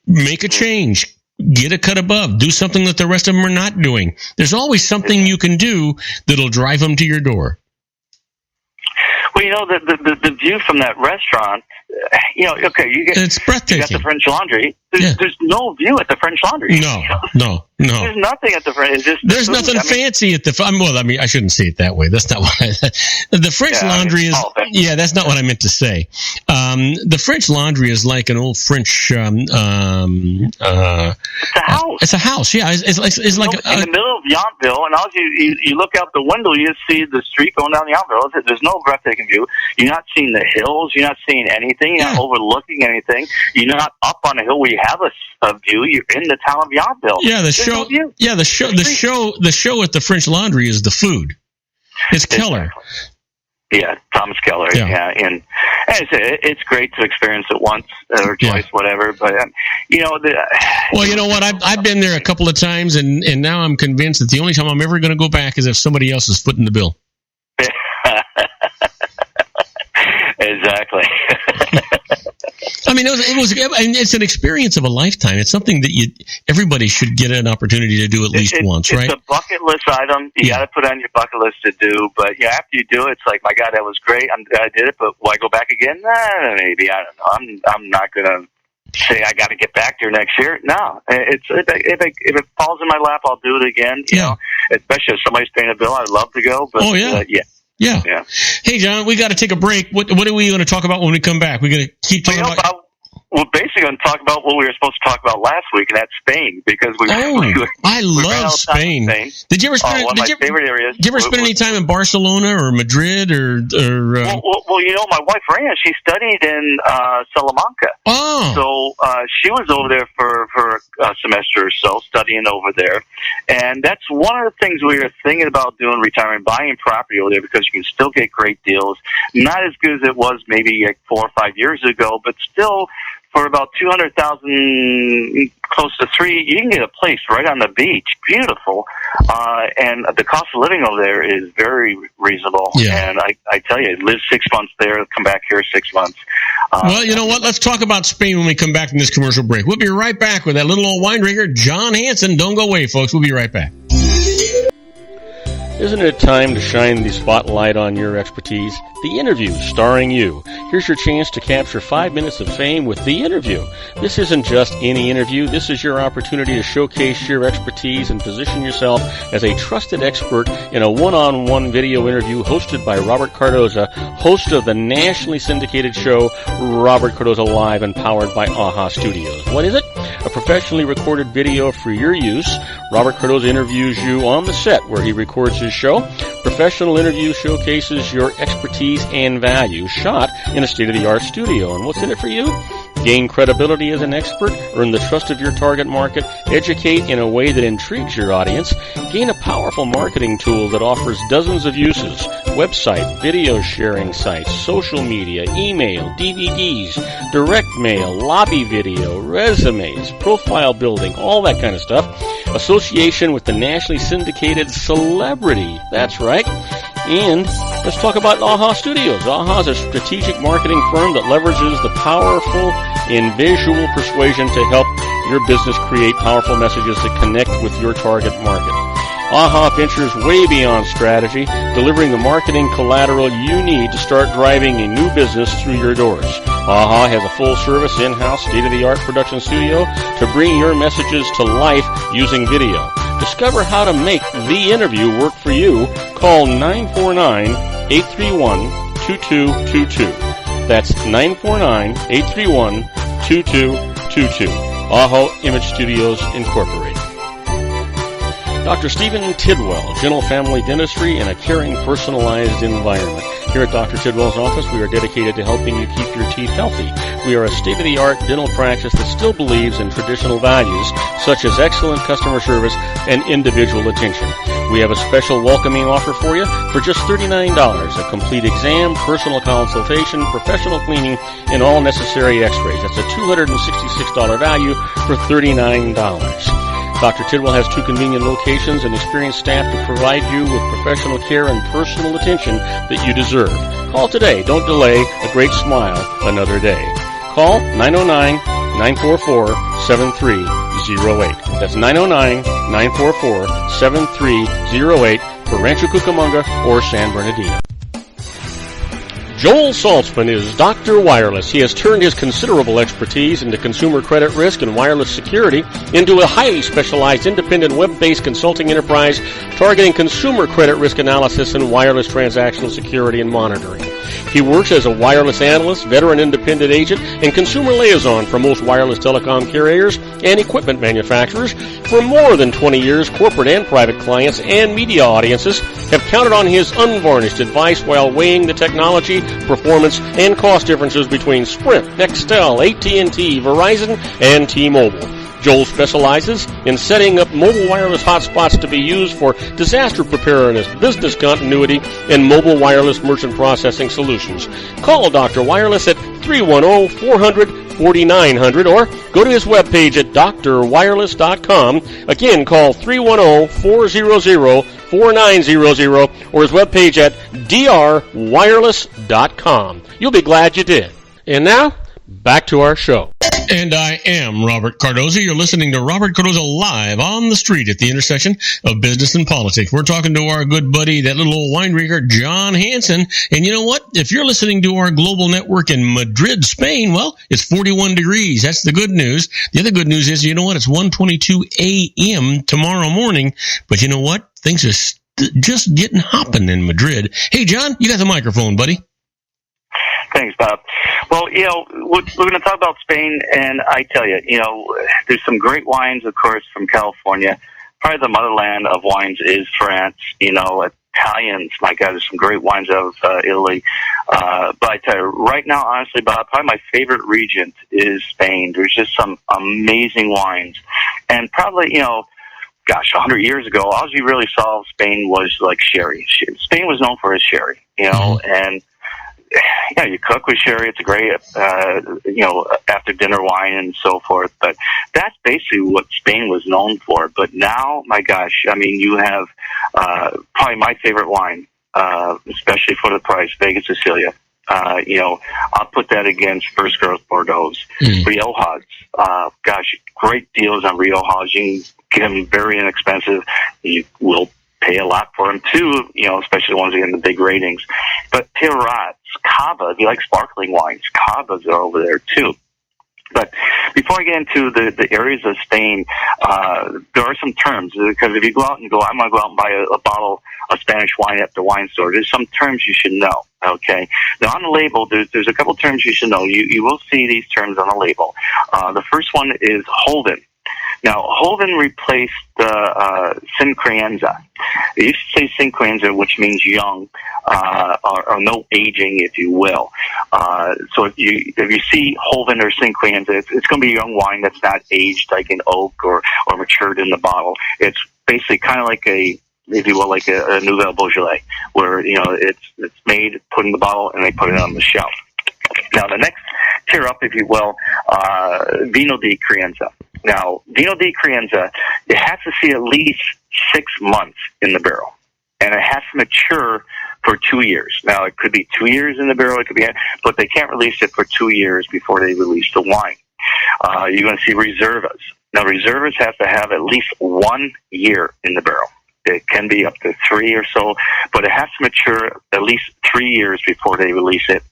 Make a change. Get a cut above. Do something that the rest of them are not doing. There's always something you can do that'll drive them to your door. Well, you know, the view from that restaurant, you know, okay, it's breathtaking. You got the French Laundry. There's no view at the French Laundry. No. There's nothing at the French. There's nothing fancy at the. Well, I mean, I shouldn't say it that way. That's not what the French Laundry is. Yeah, that's not what I meant to say. The French Laundry is like an old French. It's a house. It's a house. Yeah, it's like in the middle of Yountville, and all you look out the window, you just see the street going down Yountville. There's no breathtaking view. You're not seeing the hills. You're not seeing anything. You're not overlooking anything. You're not up on a hill where you have a view. You're in the town of Yountville. Yeah, the show at the French Laundry is the food. It's Keller. Yeah, Thomas Keller. Yeah, and it's great to experience it once or twice, whatever. But you know, well, you know what? I've been there a couple of times, and now I'm convinced that the only time I'm ever going to go back is if somebody else is footing the bill. Exactly. I mean, it's an experience of a lifetime. It's something that everybody should get an opportunity to do at least once, right? It's a bucket list item. You got to put on your bucket list to do. But yeah, after you do it, it's like, my God, that was great. I'm glad I did it. But will I go back again? Maybe. I don't know. I'm not going to say I got to get back there next year. No, if it falls in my lap, I'll do it again. You know, especially if somebody's paying a bill, I'd love to go. But Yeah. Hey, John, we got to take a break. What are we going to talk about when we come back? We're going to keep talking about. We're basically going to talk about what we were supposed to talk about last week, and that's Spain. Because I love Spain. Did you ever spend? One of my favorite areas. Did you ever spend any time in Barcelona or Madrid or? Well, you know, my wife Rena, she studied in Salamanca. Oh. So she was over there for a semester or so, studying over there, and that's one of the things we were thinking about doing, retiring, buying property over there, because you can still get great deals. Not as good as it was maybe like 4 or 5 years ago, but still, for about 200,000, close to $3, you can get a place right on the beach, beautiful, and the cost of living over there is very reasonable. Yeah. And I tell you, live 6 months there, come back here 6 months. Well, you know what? Let's talk about Spain when we come back from this commercial break. We'll be right back with that little old wine drinker, John Hanson. Don't go away, folks. We'll be right back. Isn't it time to shine the spotlight on your expertise? The Interview, starring you. Here's your chance to capture 5 minutes of fame with The Interview. This isn't just any interview. This is your opportunity to showcase your expertise and position yourself as a trusted expert in a one-on-one video interview hosted by Robert Cardoza, host of the nationally syndicated show Robert Cardoza Live and powered by AHA Studios. What is it? A professionally recorded video for your use. Robert Cardoza interviews you on the set where he records his show. Professional interview showcases your expertise and value, shot in a state-of-the-art studio. And what's in it for you? Gain credibility as an expert, earn the trust of your target market, educate in a way that intrigues your audience, gain a powerful marketing tool that offers dozens of uses, website, video sharing sites, social media, email, DVDs, direct mail, lobby video, resumes, profile building, all that kind of stuff. Association with the nationally syndicated celebrity. That's right. And let's talk about AHA Studios. AHA is a strategic marketing firm that leverages the powerful and visual persuasion to help your business create powerful messages that connect with your target market. AHA ventures way beyond strategy, delivering the marketing collateral you need to start driving a new business through your doors. AHA has a full-service, in-house, state-of-the-art production studio to bring your messages to life using video. Discover how to make The Interview work for you. Call 949-831-2222. That's 949-831-2222. AHA Image Studios Incorporated. Dr. Stephen Tidwell, General Family Dentistry in a caring, personalized environment. Here at Dr. Tidwell's office, we are dedicated to helping you keep your teeth healthy. We are a state-of-the-art dental practice that still believes in traditional values, such as excellent customer service and individual attention. We have a special welcoming offer for you for just $39, a complete exam, personal consultation, professional cleaning, and all necessary x-rays. That's a $266 value for $39. Dr. Tidwell has 2 convenient locations and experienced staff to provide you with professional care and personal attention that you deserve. Call today. Don't delay. A great smile another day. Call 909-944-7308. That's 909-944-7308 for Rancho Cucamonga or San Bernardino. Joel Saltzman is Dr. Wireless. He has turned his considerable expertise into consumer credit risk and wireless security into a highly specialized independent web-based consulting enterprise targeting consumer credit risk analysis and wireless transactional security and monitoring. He works as a wireless analyst, veteran independent agent, and consumer liaison for most wireless telecom carriers and equipment manufacturers. For more than 20 years, corporate and private clients and media audiences have counted on his unvarnished advice while weighing the technology, performance, and cost differences between Sprint, Nextel, AT&T, Verizon, and T-Mobile. Joel specializes in setting up mobile wireless hotspots to be used for disaster preparedness, business continuity, and mobile wireless merchant processing solutions. Call Dr. Wireless at 310-400-4900 or go to his webpage at drwireless.com. Again, call 310-400-4900 or his webpage at drwireless.com. You'll be glad you did. And now, back to our show. And I am Robert Cardoza. You're listening to Robert Cardoza Live on the street at the intersection of business and politics. We're talking to our good buddy, that little old wine drinker, John Hanson. And you know what? If you're listening to our global network in Madrid, Spain, well, it's 41 degrees. That's the good news. The other good news is, you know what? It's 1:22 a.m. tomorrow morning. But you know what? Things are just getting hopping in Madrid. Hey, John, you got the microphone, buddy. Thanks, Bob. Well, we're going to talk about Spain, and I tell you, there's some great wines, of course, from California. Probably the motherland of wines is France. Italians, my God, there's some great wines out of Italy. But I tell you, right now, honestly, Bob, probably my favorite region is Spain. There's just some amazing wines. And probably, 100 years ago, all you really saw of Spain was like sherry. Spain was known for its sherry, and yeah, you cook with sherry. It's a great, after dinner wine and so forth. But that's basically what Spain was known for. But now, my gosh, I mean, you have probably my favorite wine, especially for the price, Vega Sicilia. I'll put that against First Growth Bordeaux's, Riojas. Gosh, great deals on Riojas. You can get them very inexpensive. You will pay a lot for them too, especially the ones that get the big ratings. But Pierrots, Cava, if you like sparkling wines, Cavas are over there too. But before I get into the areas of Spain, there are some terms, because if you go out and go, I'm going to go out and buy a bottle of Spanish wine at the wine store, there's some terms you should know, okay? Now, on the label, there's a couple terms you should know. You will see these terms on the label. The first one is Holden. Now, Holden replaced Cinquenza. It used to say Cinquenza, which means young, or no aging, if you will. So if you see Holden or Cinquenza, it's going to be a young wine that's not aged like an oak or matured in the bottle. It's basically kind of like if you will, like a Nouvelle Beaujolais, where it's made, put in the bottle, and they put it on the shelf. Now, the next tier up, if you will, Vino di Crianza. Now, Vino di Crianza, it has to see at least 6 months in the barrel, and it has to mature for 2 years. Now, it could be 2 years in the barrel, it could be, but they can't release it for 2 years before they release the wine. You're going to see Reservas. Now, Reservas have to have at least 1 year in the barrel. It can be up to 3 or so, but it has to mature at least 3 years before they release it.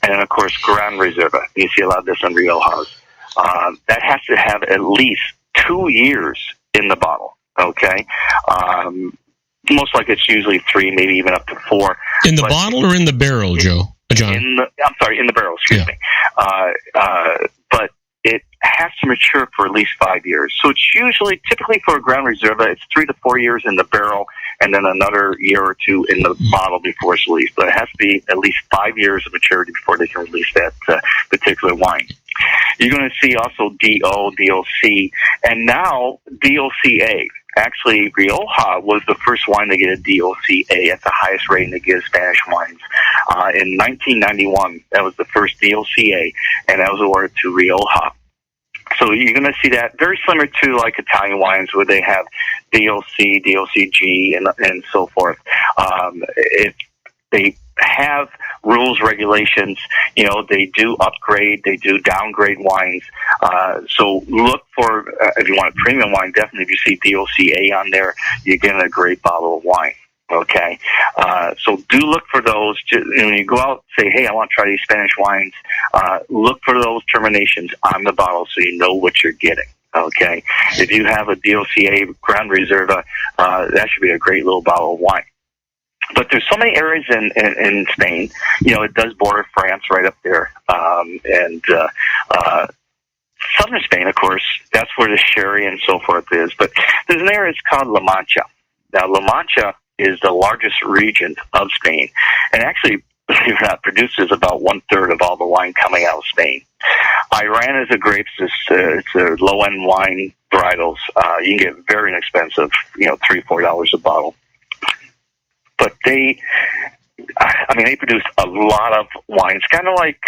And then, of course, Gran Reserva. You see a lot of this on Riojas. That has to have at least 2 years in the bottle, okay? Most likely it's usually 3, maybe even up to 4. In the bottle or in the barrel, John? In the barrel, excuse me. But it has to mature for at least 5 years. So it's typically for a Gran Reserva, it's 3 to 4 years in the barrel, and then another year or 2 in the bottle before it's released. But it has to be at least 5 years of maturity before they can release that particular wine. You're going to see also DO, DOC, and now DOCA. Actually, Rioja was the first wine to get a DOCA at the highest rating to get Spanish wines. In 1991, that was the first DOCA, and that was awarded to Rioja. So you're going to see that very similar to like Italian wines where they have DOC, DOCG, and so forth. They have rules, regulations. They do upgrade, they do downgrade wines. So look for, if you want a premium wine, definitely if you see DOCA on there, you're getting a great bottle of wine. Okay, so do look for those. When you go out and say, hey, I want to try these Spanish wines, look for those terminations on the bottle so you know what you're getting. Okay, if you have a DOCA Gran Reserva, that should be a great little bottle of wine. But there's so many areas in Spain. It does border France right up there. And southern Spain, of course, that's where the sherry and so forth is. But there's an area called La Mancha. Now, La Mancha is the largest region of Spain. And actually, believe it or not, produces about 1/3 of all the wine coming out of Spain. Iran is a grapes. It's a low-end wine varietals. You can get very inexpensive, $3-4 a bottle. But they produce a lot of wines, kind of like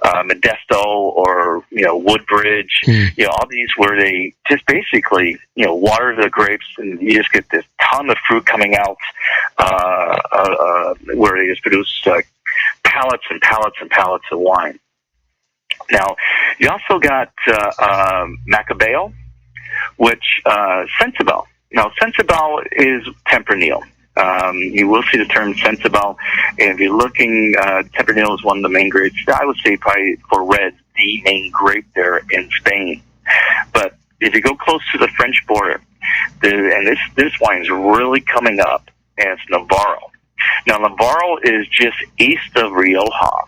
Modesto or Woodbridge, all these where they just basically water the grapes and you just get this ton of fruit coming out, where they just produce pallets and pallets and pallets of wine. Now you also got Macabeo, which Sensibel. Now Sensibel is Tempranillo. You will see the term Sensibel, and if you're looking, Tempranillo is one of the main grapes. I would say probably for red, the main grape there in Spain. But if you go close to the French border, and this wine is really coming up, and it's Navarro. Now, Navarro is just east of Rioja.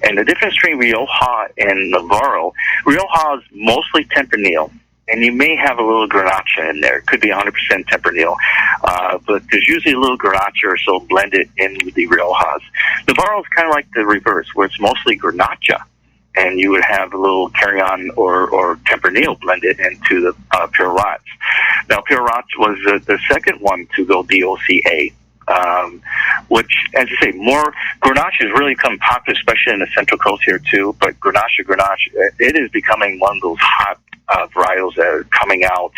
And the difference between Rioja and Navarro, Rioja is mostly Tempranillo. And you may have a little Grenache in there. It could be 100% Tempranillo. But there's usually a little Grenache or so blended in with the Riojas. Navarro is kind of like the reverse, where it's mostly Grenache. And you would have a little Carillon or Tempranillo blended into the Pierrots. Now, Pierrots was the second one to go DOCA. which, as you say, more Grenache has really become popular, especially in the Central Coast here too. But Grenache, it is becoming one of those hot varietals that are coming out.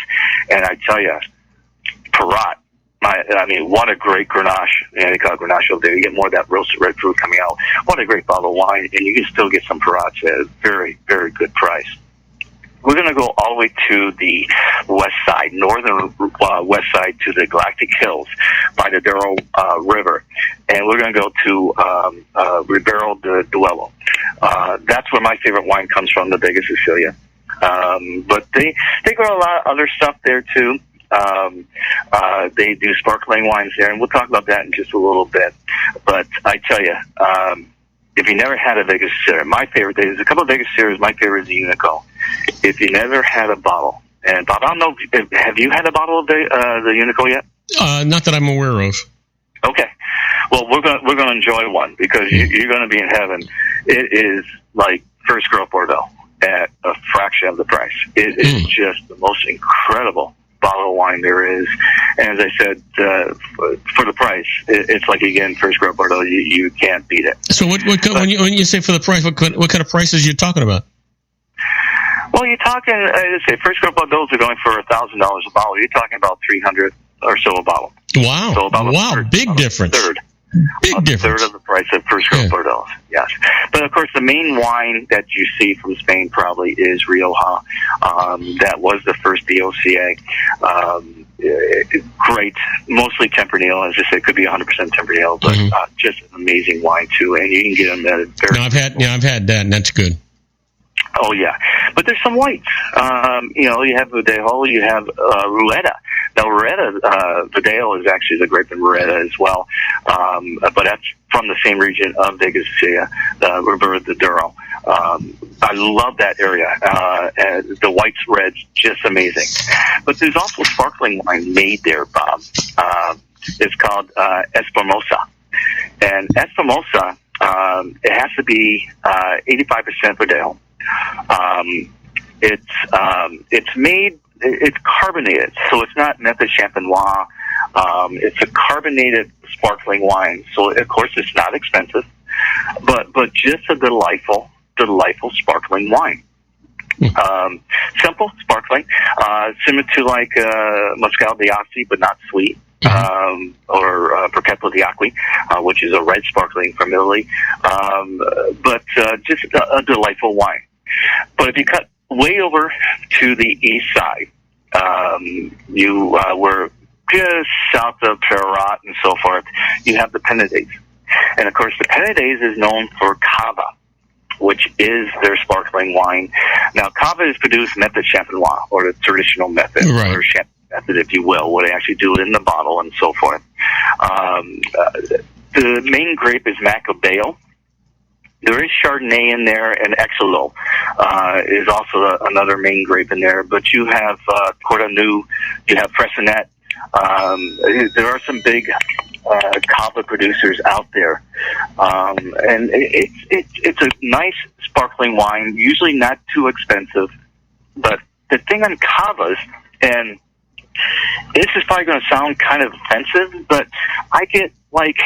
And I tell you, Perrot. What a great Grenache. They call it Grenache over there. You get more of that roasted red fruit coming out. What a great bottle of wine, and you can still get some Perrots at a very, very good price. We're going to go all the way to the west side, northern west side, to the Galactic Hills by the Darrow River. And we're going to go to Ribera del Duero. That's where my favorite wine comes from, the Vega Sicilia. But they grow a lot of other stuff there, too. They do sparkling wines there, and we'll talk about that in just a little bit. But I tell you, if you never had a Vega Sicilia, my favorite, there's a couple of Vega Sicilias, my favorite is the Unico. If you never had a bottle, and Bob, I don't know, have you had a bottle of the Unico yet? Not that I'm aware of. Okay. Well, we're going to enjoy one, because you're going to be in heaven. It is like First Growth Bordeaux at a fraction of the price. It is just the most incredible bottle of wine there is, and as I said, for the price, it's like, again, First Growth Bordeaux. You can't beat it. So, when you say for the price, what kind of prices are you talking about? Well, you're talking, I say, First Growth Bordeaux are going for $1,000 a bottle. You're talking about $300 or so a bottle. Wow! So about Big difference. Big difference. A third of the price of First Growth Bordeaux. Yes, but of course, the main wine that you see from Spain probably is Rioja. That was the first DOCA. Great, mostly Tempranillo. As I said, it could be 100% Tempranillo, but just an amazing wine too. And you can get them at a very. I've had that, and that's good. Oh yeah, but there's some whites. You have Verdejo, you have Rueda. Now Rueda, Verdejo is actually the grape in Rueda as well, but that's from the same region of Vega Sicilia, Ribera del Duero. I love that area. And the whites, reds, just amazing. But there's also sparkling wine made there, Bob. It's called Espumosa, and Espumosa, it has to be 85% Verdejo. It's made. It's carbonated, so it's not method champenois. It's a carbonated sparkling wine, so of course it's not expensive, but just a delightful sparkling wine. Simple, sparkling, similar to like Moscato d'Asti, but not sweet, or Perpetuo di Acqui, which is a red sparkling from Italy, but just a delightful wine. But if you cut way over to the east side, you were just south of Perrot and so forth, you have the Penedès. And of course, the Penedès is known for Cava, which is their sparkling wine. Now, Cava is produced method champenois, or the traditional method, or champagne method, if you will, where they actually do it in the bottle and so forth. The main grape is Macabeo. There is Chardonnay in there, and Exolo is also another main grape in there. But you have Cordonu, you have Fressinet. There are some big Cava producers out there, and it's a nice sparkling wine. Usually not too expensive, but the thing on Cavas, and this is probably going to sound kind of offensive, but I get like.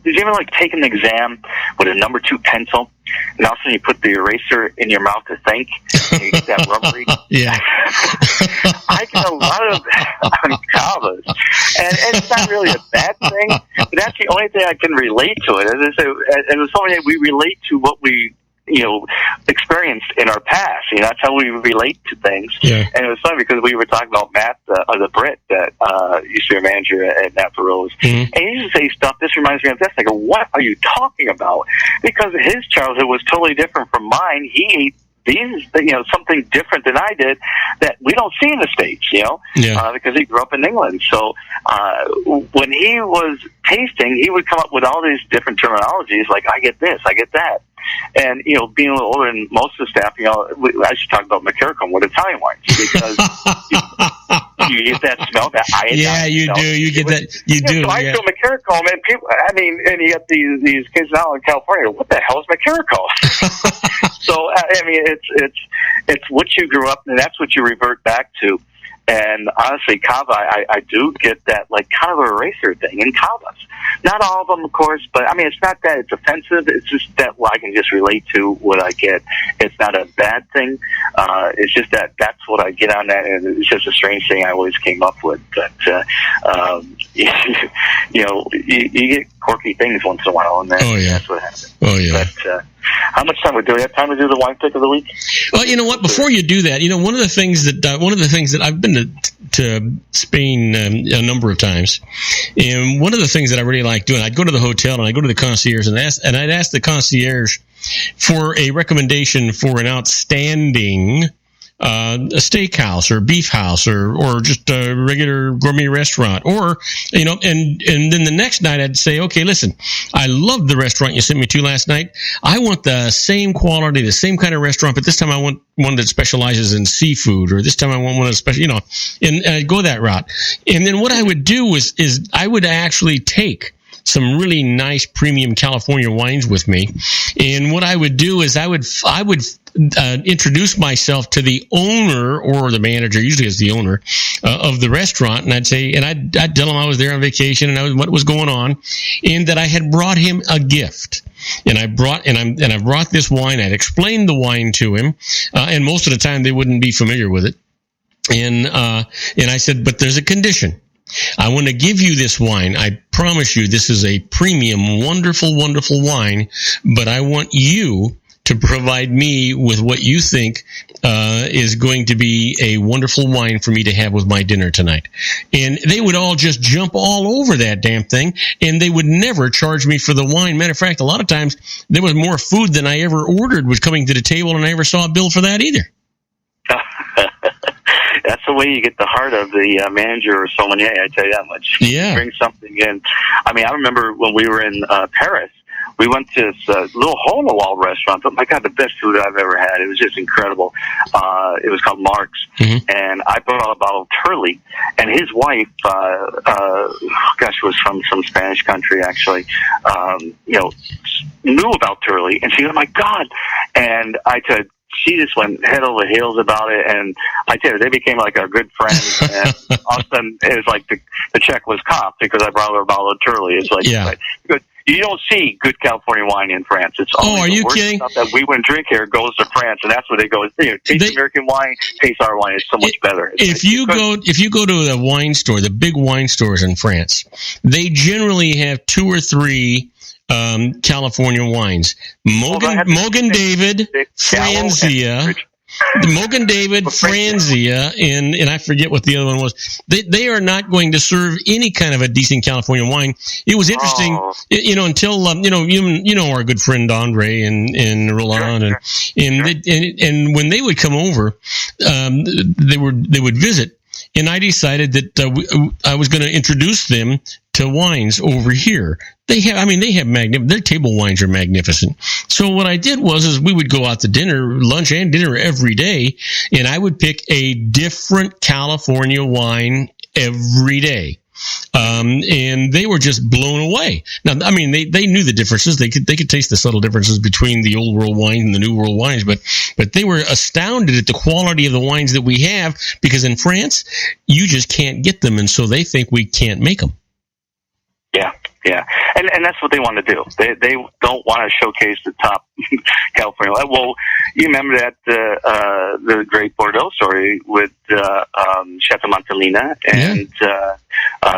Did you ever take an exam with a number 2 pencil, and all of a sudden you put the eraser in your mouth to think, and you get that rubbery? Yeah. I get a lot of that on Cavas, and it's not really a bad thing, but that's the only thing I can relate to it. And it's something that we relate to what we experienced in our past. That's how we relate to things. Yeah. And it was funny because we were talking about Matt, the Brit that used to be a manager at Napa Rose. And he used to say stuff, this reminds me of this. I go, what are you talking about? Because his childhood was totally different from mine. He ate these, something different than I did that we don't see in the States, because he grew up in England. So when he was tasting, he would come up with all these different terminologies, like, I get this, I get that. And, being a little older than most of the staff, I should talk about McCarricum with Italian wines, because you get that smell, that iodine. Yeah, you smell. Do. You get that. You do. So I feel McCarricum, and people, and you got these kids now in California, what the hell is McCarricum? So, it's what you grew up, and that's what you revert back to. And honestly, Cava, I do get that like kind of eraser thing in Cavas. Not all of them, of course, but I mean, it's not that it's offensive. It's just that I can just relate to what I get. It's not a bad thing. It's just that that's what I get on that, and it's just a strange thing I always came up with. But you know, you get quirky things once in a while, and that's what happens. Oh yeah. But how much time do we have? Time to do the wine pick of the week? Well, you know what? Before you do that, you know, one of the things that I've been to Spain a number of times, and one of the things that I really like doing, I'd go to the hotel and I'd go to the concierge and I'd ask the concierge for a recommendation for an outstanding a steakhouse or beef house or just a regular gourmet restaurant, or, you know, and then the next night I'd say, okay, listen, I love the restaurant you sent me to last night. I want the same quality, the same kind of restaurant, but this time I want one that specializes in seafood, or this time I want one that's special, you know, and I'd go that route. And then what I would do is I would actually take some really nice premium California wines with me. And what I would do is I would introduce myself to the owner or the manager, usually it's the owner, of the restaurant. And I'd say, and I'd tell him I was there on vacation and what was going on, and that I had brought him a gift. And I brought this wine. I'd explained the wine to him. And most of the time they wouldn't be familiar with it. And I said, but there's a condition. I want to give you this wine. I promise you this is a premium, wonderful, wonderful wine, but I want you to provide me with what you think is going to be a wonderful wine for me to have with my dinner tonight. And they would all just jump all over that damn thing, and they would never charge me for the wine. Matter of fact, a lot of times there was more food than I ever ordered was coming to the table, and I never saw a bill for that either. That's the way you get the heart of the manager or sommelier, I tell you that much. Yeah. Bring something in. I mean, I remember when we were in Paris, we went to this little hole-in-the-wall restaurant. But my God, the best food I've ever had. It was just incredible. It was called Mark's. Mm-hmm. And I brought out a bottle of Turley. And his wife, was from some Spanish country, actually, knew about Turley. And she was, oh, my God. And I said, she just went head over heels about it, and I tell you, they became like our good friends. And all of a sudden, it was like the check was copped because I brought her a bottle of Turley. It's like, yeah. You don't see good California wine in France. It's are you kidding? Stuff that we wouldn't drink here goes to France, and that's where they go. Taste American wine, taste our wine. It's so much better. If you go to the wine store, the big wine stores in France, they generally have 2 or 3 California wines. Mogan David, Franzia, Mogan David, Franzia, and I forget what the other one was. They are not going to serve any kind of a decent California wine. It was interesting, until our good friend Andre and Roland, and when they would come over, they would visit. And I decided that I was going to introduce them to wines over here. Their table wines are magnificent. So what I did was we would go out to lunch and dinner every day, and I would pick a different California wine every day. And they were just blown away. Now, I mean, they knew the differences. They could taste the subtle differences between the old world wines and the new world wines, but they were astounded at the quality of the wines that we have, because in France, you just can't get them, and so they think we can't make them. Yeah, and that's what they want to do. They don't want to showcase the top California. Well, you remember that the great Bordeaux story with Chef Montelina and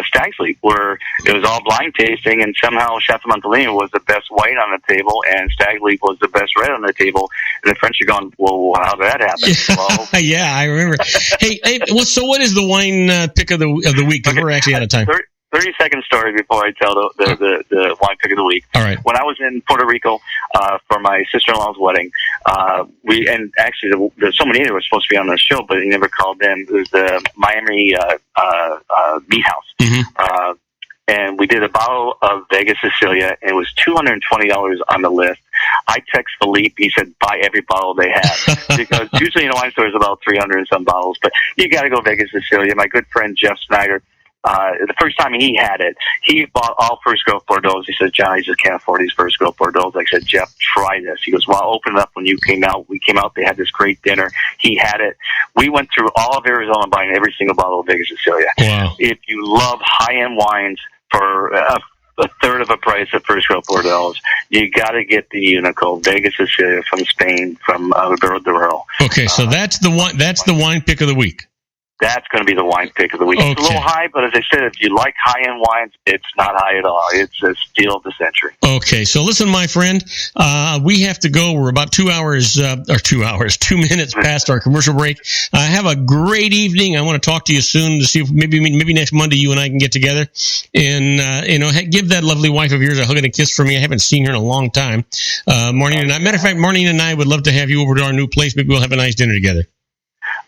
Stag's Leap, where it was all blind tasting, and somehow Chef Montelina was the best white on the table, and Stag's Leap was the best red on the table, and the French are going, well, how did that happen? Well, yeah, I remember. hey, so what is the wine pick of the week? Because we're actually out of time. 30-second story before I tell the wine pick of the week. All right. When I was in Puerto Rico for my sister-in-law's wedding, the sommelier was supposed to be on the show, but he never called in. It was the Miami Meat House. Mm-hmm. And we did a bottle of Vegas Sicilia, and it was $220 on the list. I text Philippe. He said, buy every bottle they have. Because usually in a wine store is about 300 and some bottles. But you got to go Vegas Sicilia. My good friend Jeff Snyder, the first time he had it, he bought all first growth Bordeaux. He said, John, I just can't afford these first growth Bordeaux. I said, Jeff, try this. He goes, well, I'll open it up when you came out. We came out, they had this great dinner. He had it. We went through all of Arizona buying every single bottle of Vegas Cecilia. Wow. If you love high-end wines for a third of a price of First Grove Bordeaux, you got to get the Unico Vegas Cecilia from Spain, from Dorado. Okay, so that's the wine pick of the week. That's going to be the wine pick of the week. Okay. It's a little high, but as I said, if you like high-end wines, it's not high at all. It's a steal of the century. Okay, so listen, my friend, we have to go. We're about 2 minutes past our commercial break. Have a great evening. I want to talk to you soon to see if maybe next Monday you and I can get together and give that lovely wife of yours a hug and a kiss for me. I haven't seen her in a long time. Maureen and I, matter of fact, Maureen and I would love to have you over to our new place. Maybe we'll have a nice dinner together.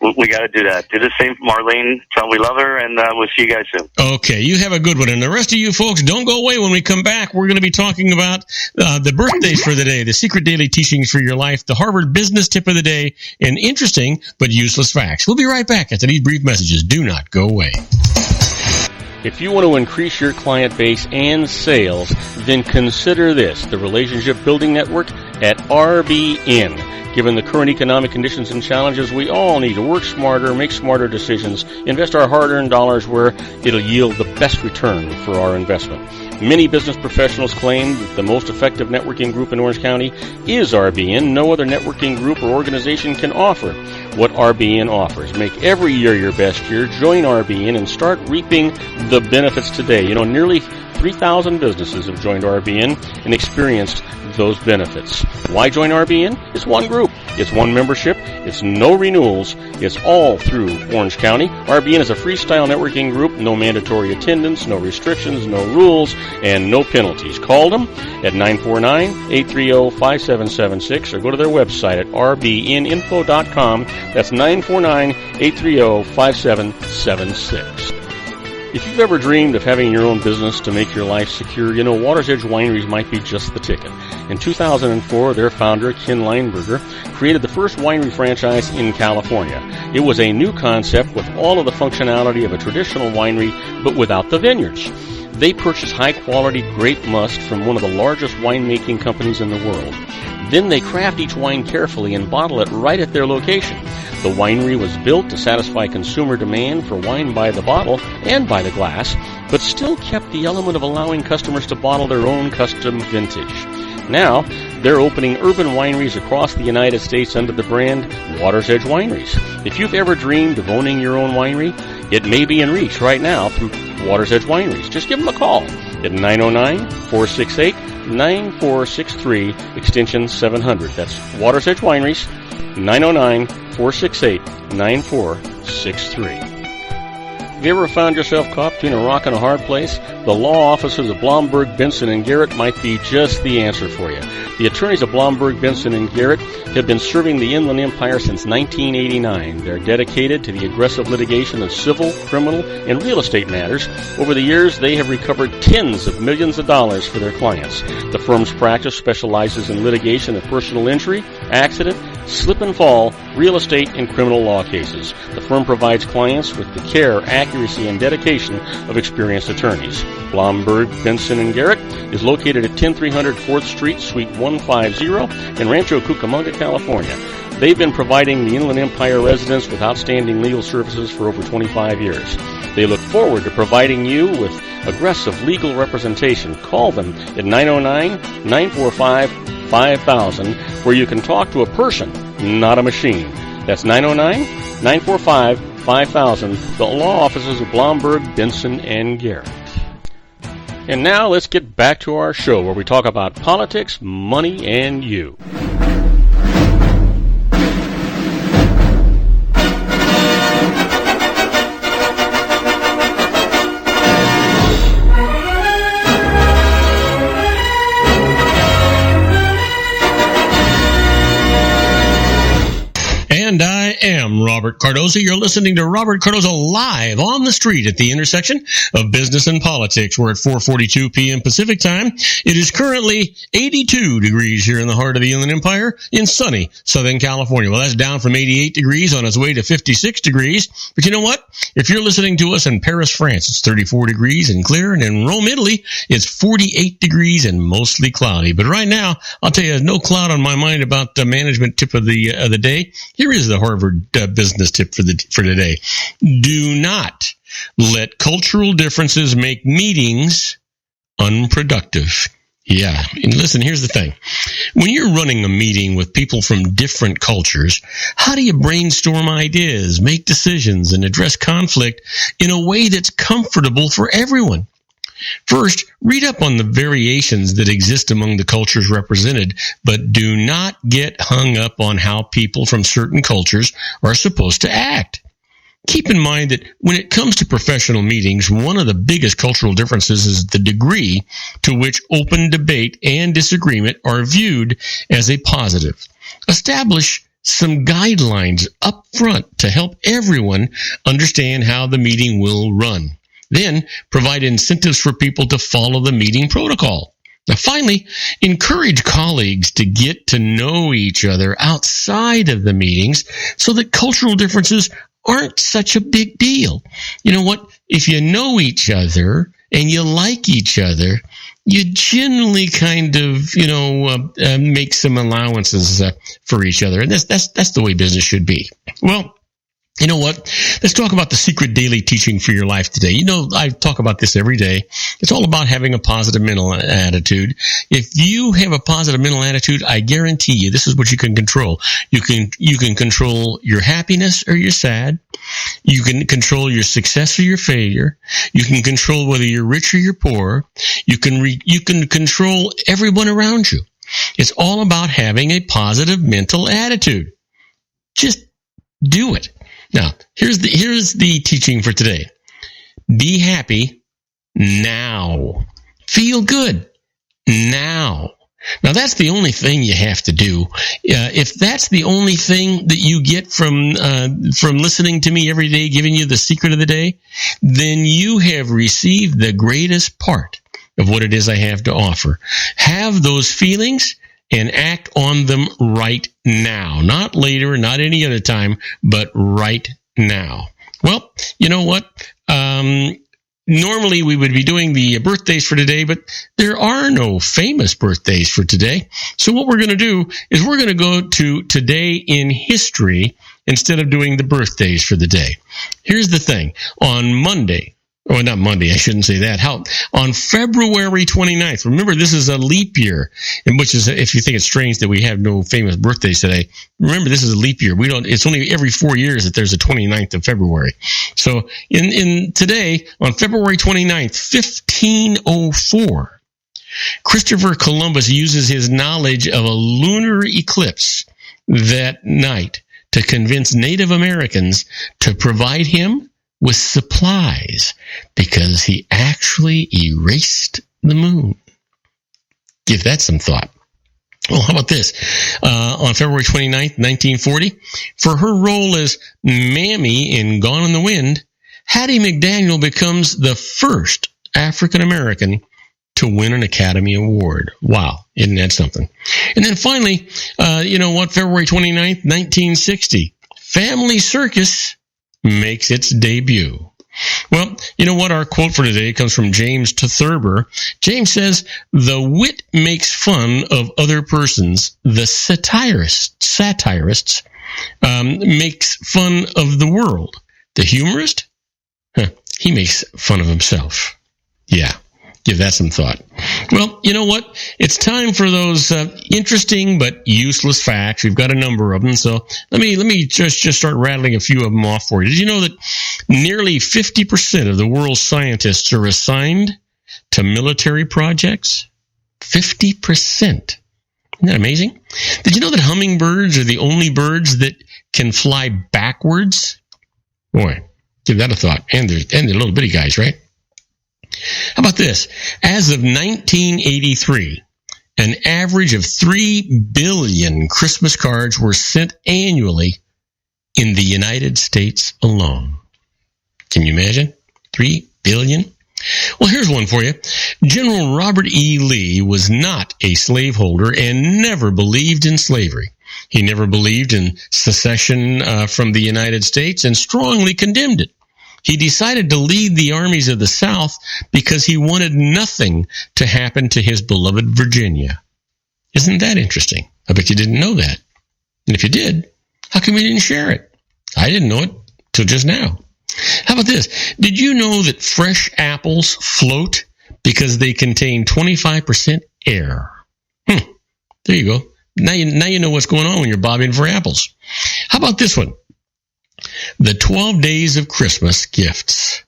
We got to do that. Do the same for Marlene. Tell her we love her, and we'll see you guys soon. Okay, you have a good one. And the rest of you folks, don't go away. When we come back, we're going to be talking about the birthdays for the day, the secret daily teachings for your life, the Harvard business tip of the day, and interesting but useless facts. We'll be right back after these brief messages. Do not go away. If you want to increase your client base and sales, then consider this, the Relationship Building Network at RBN. Given the current economic conditions and challenges, we all need to work smarter, make smarter decisions, invest our hard-earned dollars where it'll yield the best return for our investment. Many business professionals claim that the most effective networking group in Orange County is RBN. No other networking group or organization can offer what RBN offers. Make every year your best year. Join RBN and start reaping the benefits today. Nearly 3,000 businesses have joined RBN and experienced those benefits. Why join RBN? It's one group. It's one membership. It's no renewals. It's all through Orange County. RBN is a freestyle networking group. No mandatory attendance, no restrictions, no rules, and no penalties. Call them at 949-830-5776 or go to their website at rbninfo.com. That's 949-830-5776. If you've ever dreamed of having your own business to make your life secure, Water's Edge Wineries might be just the ticket. In 2004, their founder, Ken Lineberger, created the first winery franchise in California. It was a new concept with all of the functionality of a traditional winery, but without the vineyards. They purchased high-quality grape must from one of the largest winemaking companies in the world. Then they craft each wine carefully and bottle it right at their location. The winery was built to satisfy consumer demand for wine by the bottle and by the glass, but still kept the element of allowing customers to bottle their own custom vintage. Now, they're opening urban wineries across the United States under the brand Water's Edge Wineries. If you've ever dreamed of owning your own winery, it may be in reach right now through Water's Edge Wineries. Just give them a call at 909-468-9463, extension 700. That's Water's Edge Wineries, 909-468-9463. Have you ever found yourself caught between a rock and a hard place? The law offices of Blomberg, Benson, and Garrett might be just the answer for you. The attorneys of Blomberg, Benson, and Garrett have been serving the Inland Empire since 1989. They're dedicated to the aggressive litigation of civil, criminal, and real estate matters. Over the years, they have recovered tens of millions of dollars for their clients. The firm's practice specializes in litigation of personal injury, accident, slip and fall, real estate, and criminal law cases. The firm provides clients with the care, accuracy, and dedication of experienced attorneys. Blomberg, Benson, and Garrett is located at 10300 4th Street, Suite 150 in Rancho Cucamonga, California. They've been providing the Inland Empire residents with outstanding legal services for over 25 years. They look forward to providing you with aggressive legal representation. Call them at 909-945-5000, where you can talk to a person, not a machine. That's 909-945-5000, the law offices of Blomberg, Benson, and Garrett. And now let's get back to our show where we talk about politics, money, and you. And I am Robert Cardoza. You're listening to Robert Cardoza live on the street at the intersection of business and politics. We're at 4:42 p.m. Pacific time. It is currently 82 degrees here in the heart of the Inland Empire in sunny Southern California. Well, that's down from 88 degrees on its way to 56 degrees. But you know what? If you're listening to us in Paris, France, it's 34 degrees and clear. And in Rome, Italy, it's 48 degrees and mostly cloudy. But right now, I'll tell you, there's no cloud on my mind about the management tip of the day. Here is the Harvard Harvard business tip for today. Do not let cultural differences make meetings unproductive. Yeah. And listen, here's the thing. When you're running a meeting with people from different cultures, how do you brainstorm ideas, make decisions, and address conflict in a way that's comfortable for everyone? First, read up on the variations that exist among the cultures represented, but do not get hung up on how people from certain cultures are supposed to act. Keep in mind that when it comes to professional meetings, one of the biggest cultural differences is the degree to which open debate and disagreement are viewed as a positive. Establish some guidelines up front to help everyone understand how the meeting will run. Then, provide incentives for people to follow the meeting protocol. Now, finally, encourage colleagues to get to know each other outside of the meetings so that cultural differences aren't such a big deal. You know what? If you know each other and you like each other, you generally kind of, make some allowances for each other. And that's the way business should be. Well, you know what? Let's talk about the secret daily teaching for your life today. I talk about this every day. It's all about having a positive mental attitude. If you have a positive mental attitude, I guarantee you this is what you can control. You can control your happiness or your sad. You can control your success or your failure. You can control whether you're rich or you're poor. You can control everyone around you. It's all about having a positive mental attitude. Just do it. Now, here's the teaching for today. Be happy now. Feel good now. Now, that's the only thing you have to do. If that's the only thing that you get from listening to me every day, giving you the secret of the day, then you have received the greatest part of what it is I have to offer. Have those feelings and act on them right now. Not later, not any other time, but right now. Well, you know what? Normally we would be doing the birthdays for today, but there are no famous birthdays for today. So what we're going to do is we're going to go to today in history instead of doing the birthdays for the day. Here's the thing. On Monday, or not Monday, I shouldn't say that. On February 29th, remember this is a leap year, and which is, if you think it's strange that we have no famous birthdays today, remember this is a leap year. It's only every 4 years that there's a 29th of February. So in today, on February 29th, 1504, Christopher Columbus uses his knowledge of a lunar eclipse that night to convince Native Americans to provide him with supplies because he actually erased the moon. Give that some thought. Well, how about this? On February 29th, 1940, for her role as Mammy in Gone in the Wind, Hattie McDaniel becomes the first African-American to win an Academy Award. Wow, isn't that something? And then finally, February 29th, 1960, Family Circus makes its debut. Well, you know what? Our quote for today comes from James Thurber. James says, "The wit makes fun of other persons. The satirists makes fun of the world. The humorist, he makes fun of himself." Yeah. Give that some thought. Well, you know what? It's time for those interesting but useless facts. We've got a number of them, so let me just start rattling a few of them off for you. Did you know that nearly 50% of the world's scientists are assigned to military projects? 50%. Isn't that amazing? Did you know that hummingbirds are the only birds that can fly backwards? Boy, give that a thought. And they're little bitty guys, right? How about this? As of 1983, an average of 3 billion Christmas cards were sent annually in the United States alone. Can you imagine? 3 billion? Well, here's one for you. General Robert E. Lee was not a slaveholder and never believed in slavery. He never believed in secession from the United States and strongly condemned it. He decided to lead the armies of the South because he wanted nothing to happen to his beloved Virginia. Isn't that interesting? I bet you didn't know that. And if you did, how come you didn't share it? I didn't know it till just now. How about this? Did you know that fresh apples float because they contain 25% air? There you go. Now you know what's going on when you're bobbing for apples. How about this one? The 12 Days of Christmas gifts.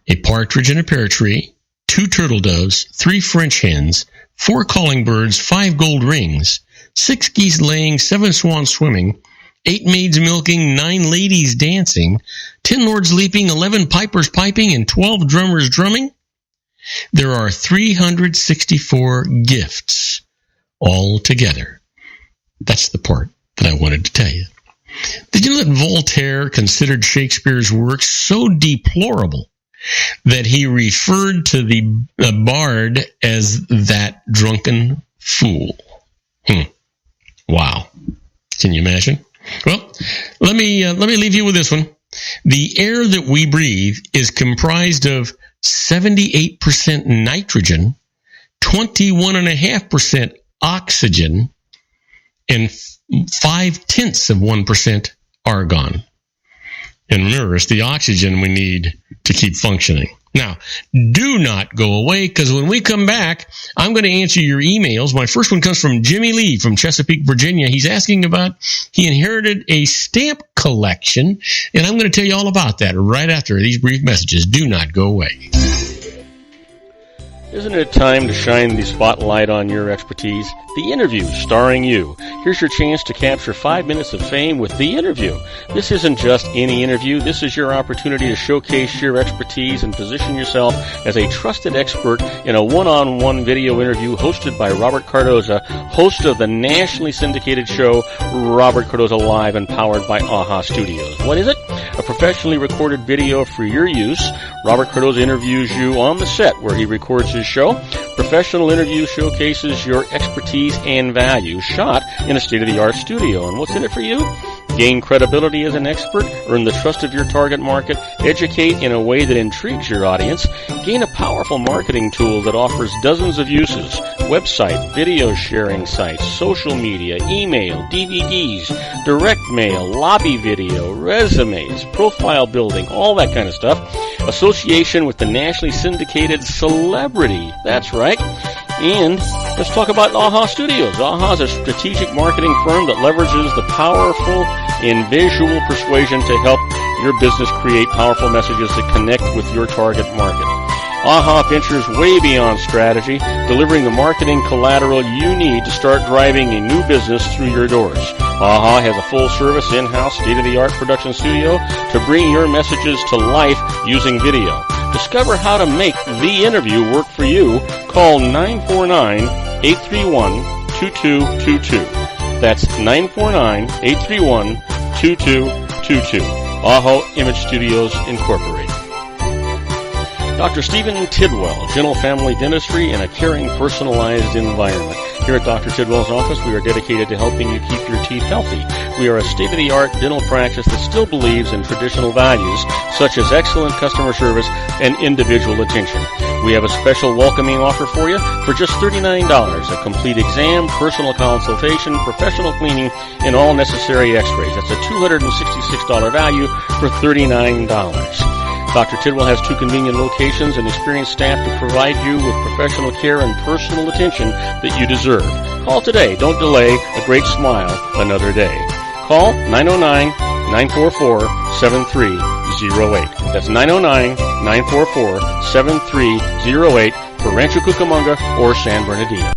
A partridge in a pear tree, 2 turtle doves, 3 French hens, 4 calling birds, 5 gold rings, 6 geese laying, 7 swans swimming, 8 maids milking, 9 ladies dancing, 10 lords leaping, 11 pipers piping, and 12 drummers drumming. There are 364 gifts all together. That's the part that I wanted to tell you. Did you know that Voltaire considered Shakespeare's work so deplorable that he referred to the bard as that drunken fool? Wow. Can you imagine? Well, let me leave you with this one. The air that we breathe is comprised of 78% nitrogen, 21.5% oxygen, and 0.5% argon. And remember, it's the oxygen we need to keep functioning. Now, do not go away, because when we come back, I'm going to answer your emails. My first one comes from Jimmy Lee from Chesapeake, Virginia. He's asking about, he inherited a stamp collection, and I'm going to tell you all about that right after these brief messages. Do not go away. Isn't it time to shine the spotlight on your expertise? The Interview, starring you. Here's your chance to capture 5 minutes of fame with The Interview. This isn't just any interview. This is your opportunity to showcase your expertise and position yourself as a trusted expert in a one-on-one video interview hosted by Robert Cardoza, host of the nationally syndicated show Robert Cardoza Live and powered by AHA Studios. What is it? A professionally recorded video for your use. Robert Cardoza interviews you on the set where he records his show. Professional interview showcases your expertise and value, shot in a state-of-the-art studio. And what's in it for you? Gain credibility as an expert, earn the trust of your target market, educate in a way that intrigues your audience, gain a powerful marketing tool that offers dozens of uses, website, video sharing sites, social media, email, DVDs, direct mail, lobby video, resumes, profile building, all that kind of stuff. Association with the nationally syndicated celebrity. That's right. And let's talk about AHA Studios. AHA is a strategic marketing firm that leverages the powerful and visual persuasion to help your business create powerful messages that connect with your target market. AHA ventures way beyond strategy, delivering the marketing collateral you need to start driving a new business through your doors. AHA has a full-service, in-house, state-of-the-art production studio to bring your messages to life using video. Discover how to make The Interview work for you. Call 949-831-2222. That's 949-831-2222. AHA Image Studios, Incorporated. Dr. Stephen Tidwell, Gentle Family Dentistry in a caring, personalized environment. Here at Dr. Tidwell's office, we are dedicated to helping you keep your teeth healthy. We are a state-of-the-art dental practice that still believes in traditional values, such as excellent customer service and individual attention. We have a special welcoming offer for you for just $39, a complete exam, personal consultation, professional cleaning, and all necessary x-rays. That's a $266 value for $39. Dr. Tidwell has 2 convenient locations and experienced staff to provide you with professional care and personal attention that you deserve. Call today. Don't delay. A great smile another day. Call 909-944-7308. That's 909-944-7308 for Rancho Cucamonga or San Bernardino.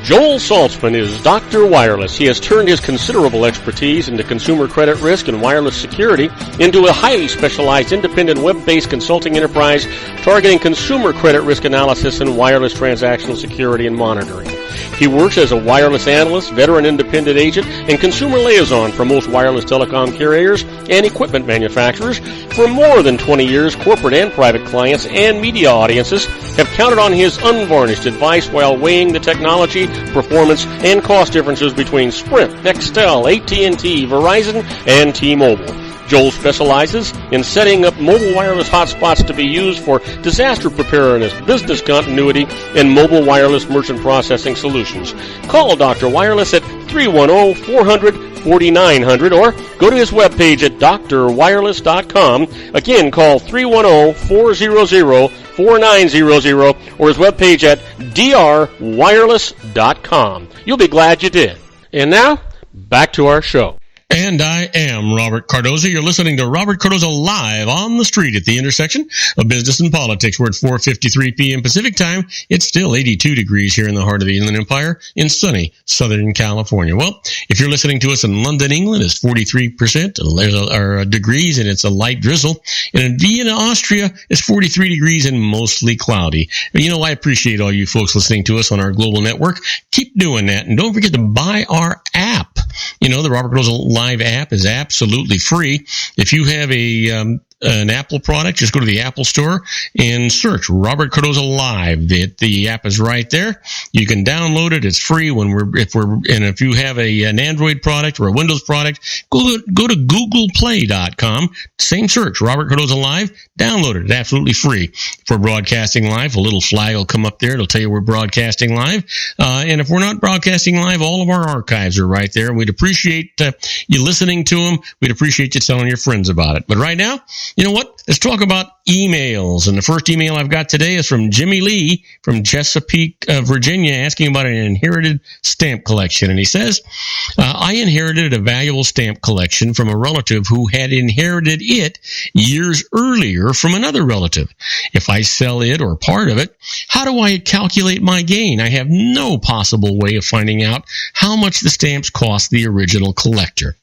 Joel Saltzman is Dr. Wireless. He has turned his considerable expertise into consumer credit risk and wireless security into a highly specialized independent web-based consulting enterprise targeting consumer credit risk analysis and wireless transactional security and monitoring. He works as a wireless analyst, veteran independent agent, and consumer liaison for most wireless telecom carriers and equipment manufacturers. For more than 20 years, corporate and private clients and media audiences have counted on his unvarnished advice while weighing the technology, performance, and cost differences between Sprint, Nextel, AT&T, Verizon, and T-Mobile. Joel specializes in setting up mobile wireless hotspots to be used for disaster preparedness, business continuity, and mobile wireless merchant processing solutions. Call Dr. Wireless at 310-400 4900, or go to his webpage at drwireless.com. Again, call 310-400-4900 or his webpage at drwireless.com. You'll be glad you did. And now, back to our show. And I am Robert Cardoza. You're listening to Robert Cardoza live on the street at the intersection of business and politics. We're at 4:53 p.m. Pacific time. It's still 82 degrees here in the heart of the Inland Empire in sunny Southern California. Well, if you're listening to us in London, England, it's 43% degrees and it's a light drizzle. And in Vienna, Austria, it's 43 degrees and mostly cloudy. You know, I appreciate all you folks listening to us on our global network. Keep doing that. And don't forget to buy our app. You know, the Robert Cardoza Live app is absolutely free. If you have an Apple product, just go to the Apple Store and search Robert Cardoza Live. The app is right there. You can download it. It's free. If you have an Android product or a Windows product, go to GooglePlay.com. Same search, Robert Cardoza Live. Download it. It's absolutely free. If we're broadcasting live, a little flag will come up there. It'll tell you we're broadcasting live. And if we're not broadcasting live, all of our archives are right there. We'd appreciate you listening to them. We'd appreciate you telling your friends about it. But right now, you know what? Let's talk about emails. And the first email I've got today is from Jimmy Lee from Chesapeake, Virginia, asking about an inherited stamp collection. And he says, I inherited a valuable stamp collection from a relative who had inherited it years earlier from another relative. If I sell it or part of it, how do I calculate my gain? I have no possible way of finding out how much the stamps cost the original collector.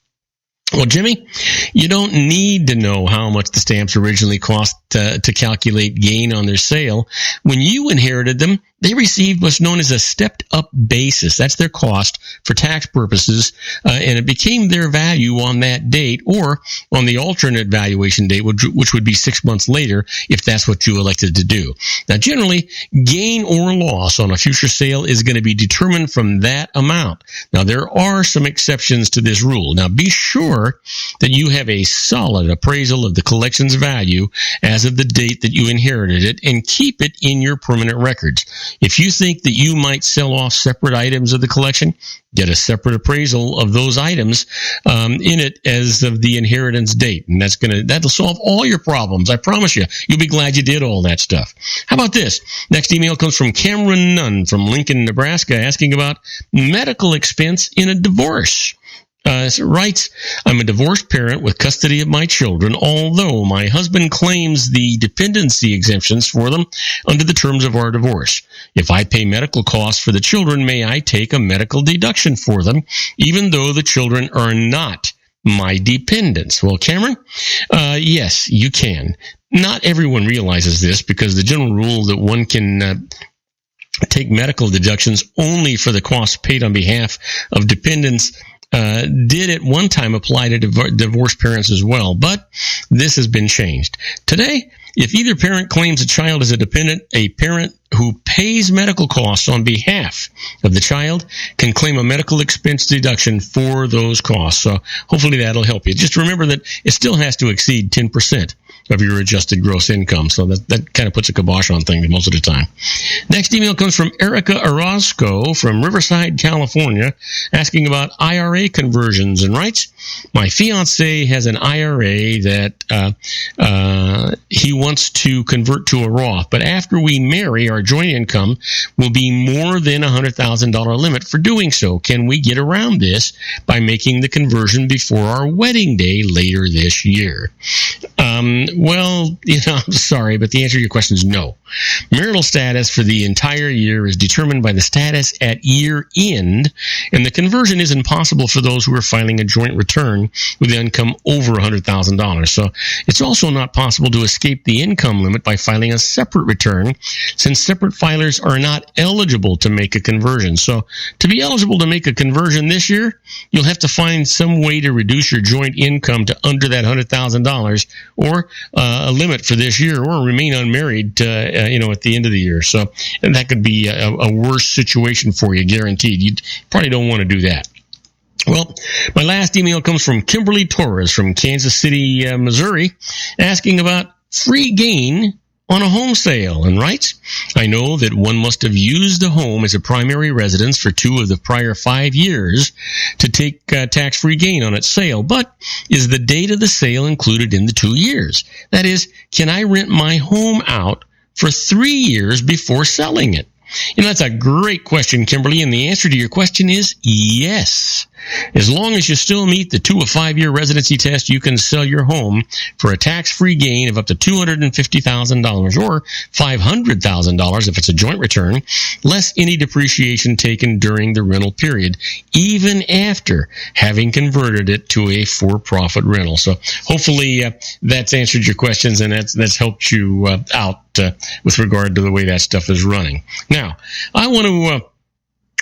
Well, Jimmy, you don't need to know how much the stamps originally cost to calculate gain on their sale. When you inherited them, they received what's known as a stepped-up basis. That's their cost for tax purposes, and it became their value on that date or on the alternate valuation date, which would be 6 months later if that's what you elected to do. Now, generally, gain or loss on a future sale is going to be determined from that amount. Now, there are some exceptions to this rule. Now, be sure that you have a solid appraisal of the collection's value as of the date that you inherited it and keep it in your permanent records. If you think that you might sell off separate items of the collection, get a separate appraisal of those items in it as of the inheritance date. And that'll solve all your problems. I promise you. You'll be glad you did all that stuff. How about this? Next email comes from Cameron Nunn from Lincoln, Nebraska, asking about medical expense in a divorce. Writes, I'm a divorced parent with custody of my children, although my husband claims the dependency exemptions for them under the terms of our divorce. If I pay medical costs for the children, may I take a medical deduction for them, even though the children are not my dependents? Well, Cameron, yes, you can. Not everyone realizes this because the general rule that one can take medical deductions only for the costs paid on behalf of dependents did at one time apply to divorced parents as well, but this has been changed. Today, if either parent claims a child as a dependent, a parent who pays medical costs on behalf of the child can claim a medical expense deduction for those costs. So hopefully that'll help you. Just remember that it still has to exceed 10% of your adjusted gross income. So that kind of puts a kibosh on things most of the time. Next email comes from Erica Orozco from Riverside, California, asking about IRA conversions and writes, my fiance has an IRA that he wants to convert to a Roth, but after we marry, our joint income will be more than $100,000 limit for doing so. Can we get around this by making the conversion before our wedding day later this year? Well, I'm sorry, but the answer to your question is no. Marital status for the entire year is determined by the status at year end, and the conversion is impossible for those who are filing a joint return with income over $100,000. So it's also not possible to escape the income limit by filing a separate return, since separate filers are not eligible to make a conversion. So to be eligible to make a conversion this year, you'll have to find some way to reduce your joint income to under that $100,000 or a limit for this year, or remain unmarried at the end of the year. So that could be a worse situation for you, guaranteed. You probably don't want to do that. Well, my last email comes from Kimberly Torres from Kansas City, Missouri, asking about free gain on a home sale and writes, I know that one must have used the home as a primary residence for 2 of the prior 5 years to take tax-free gain on its sale, but is the date of the sale included in the 2 years? That is, can I rent my home out for 3 years before selling it? That's a great question, Kimberly, and the answer to your question is yes. As long as you still meet the 2 of 5 year residency test, you can sell your home for a tax-free gain of up to $250,000 or $500,000 if it's a joint return, less any depreciation taken during the rental period, even after having converted it to a for-profit rental. So hopefully that's answered your questions and that's helped you out with regard to the way that stuff is running. Now, I want to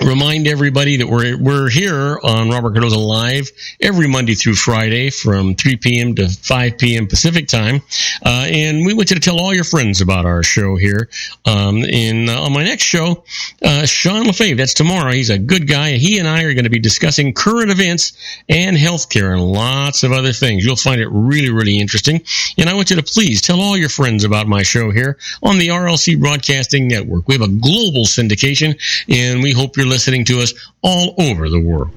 remind everybody that we're here on Robert Cardoza Live every Monday through Friday from 3 p.m. to 5 p.m. Pacific time. And we want you to tell all your friends about our show here. On my next show, Sean LaFave, that's tomorrow. He's a good guy. He and I are going to be discussing current events and healthcare and lots of other things. You'll find it really, really interesting. And I want you to please tell all your friends about my show here on the RLC Broadcasting Network. We have a global syndication, and we hope you're listening to us all over the world.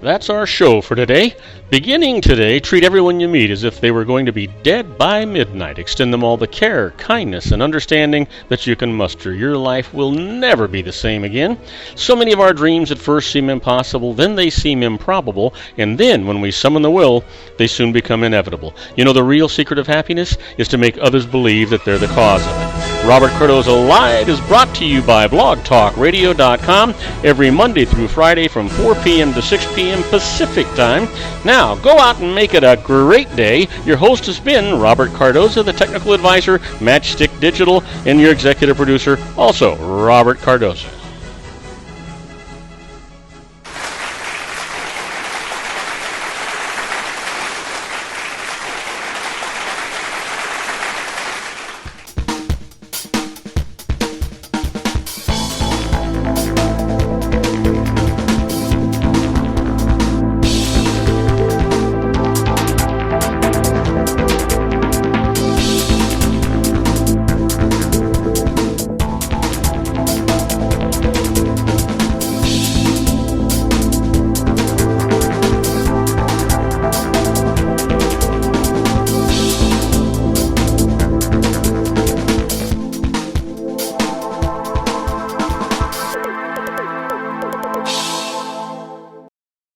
That's our show for today. Beginning today, treat everyone you meet as if they were going to be dead by midnight. Extend them all the care, kindness, and understanding that you can muster. Your life will never be the same again. So many of our dreams at first seem impossible, then they seem improbable, and then when we summon the will, they soon become inevitable. The real secret of happiness is to make others believe that they're the cause of it. Robert Cardoza Live is brought to you by blogtalkradio.com every Monday through Friday from 4 p.m. to 6 p.m. Pacific time. Now, go out and make it a great day. Your host has been Robert Cardoza, the technical advisor, Matchstick Digital, and your executive producer, also Robert Cardoza.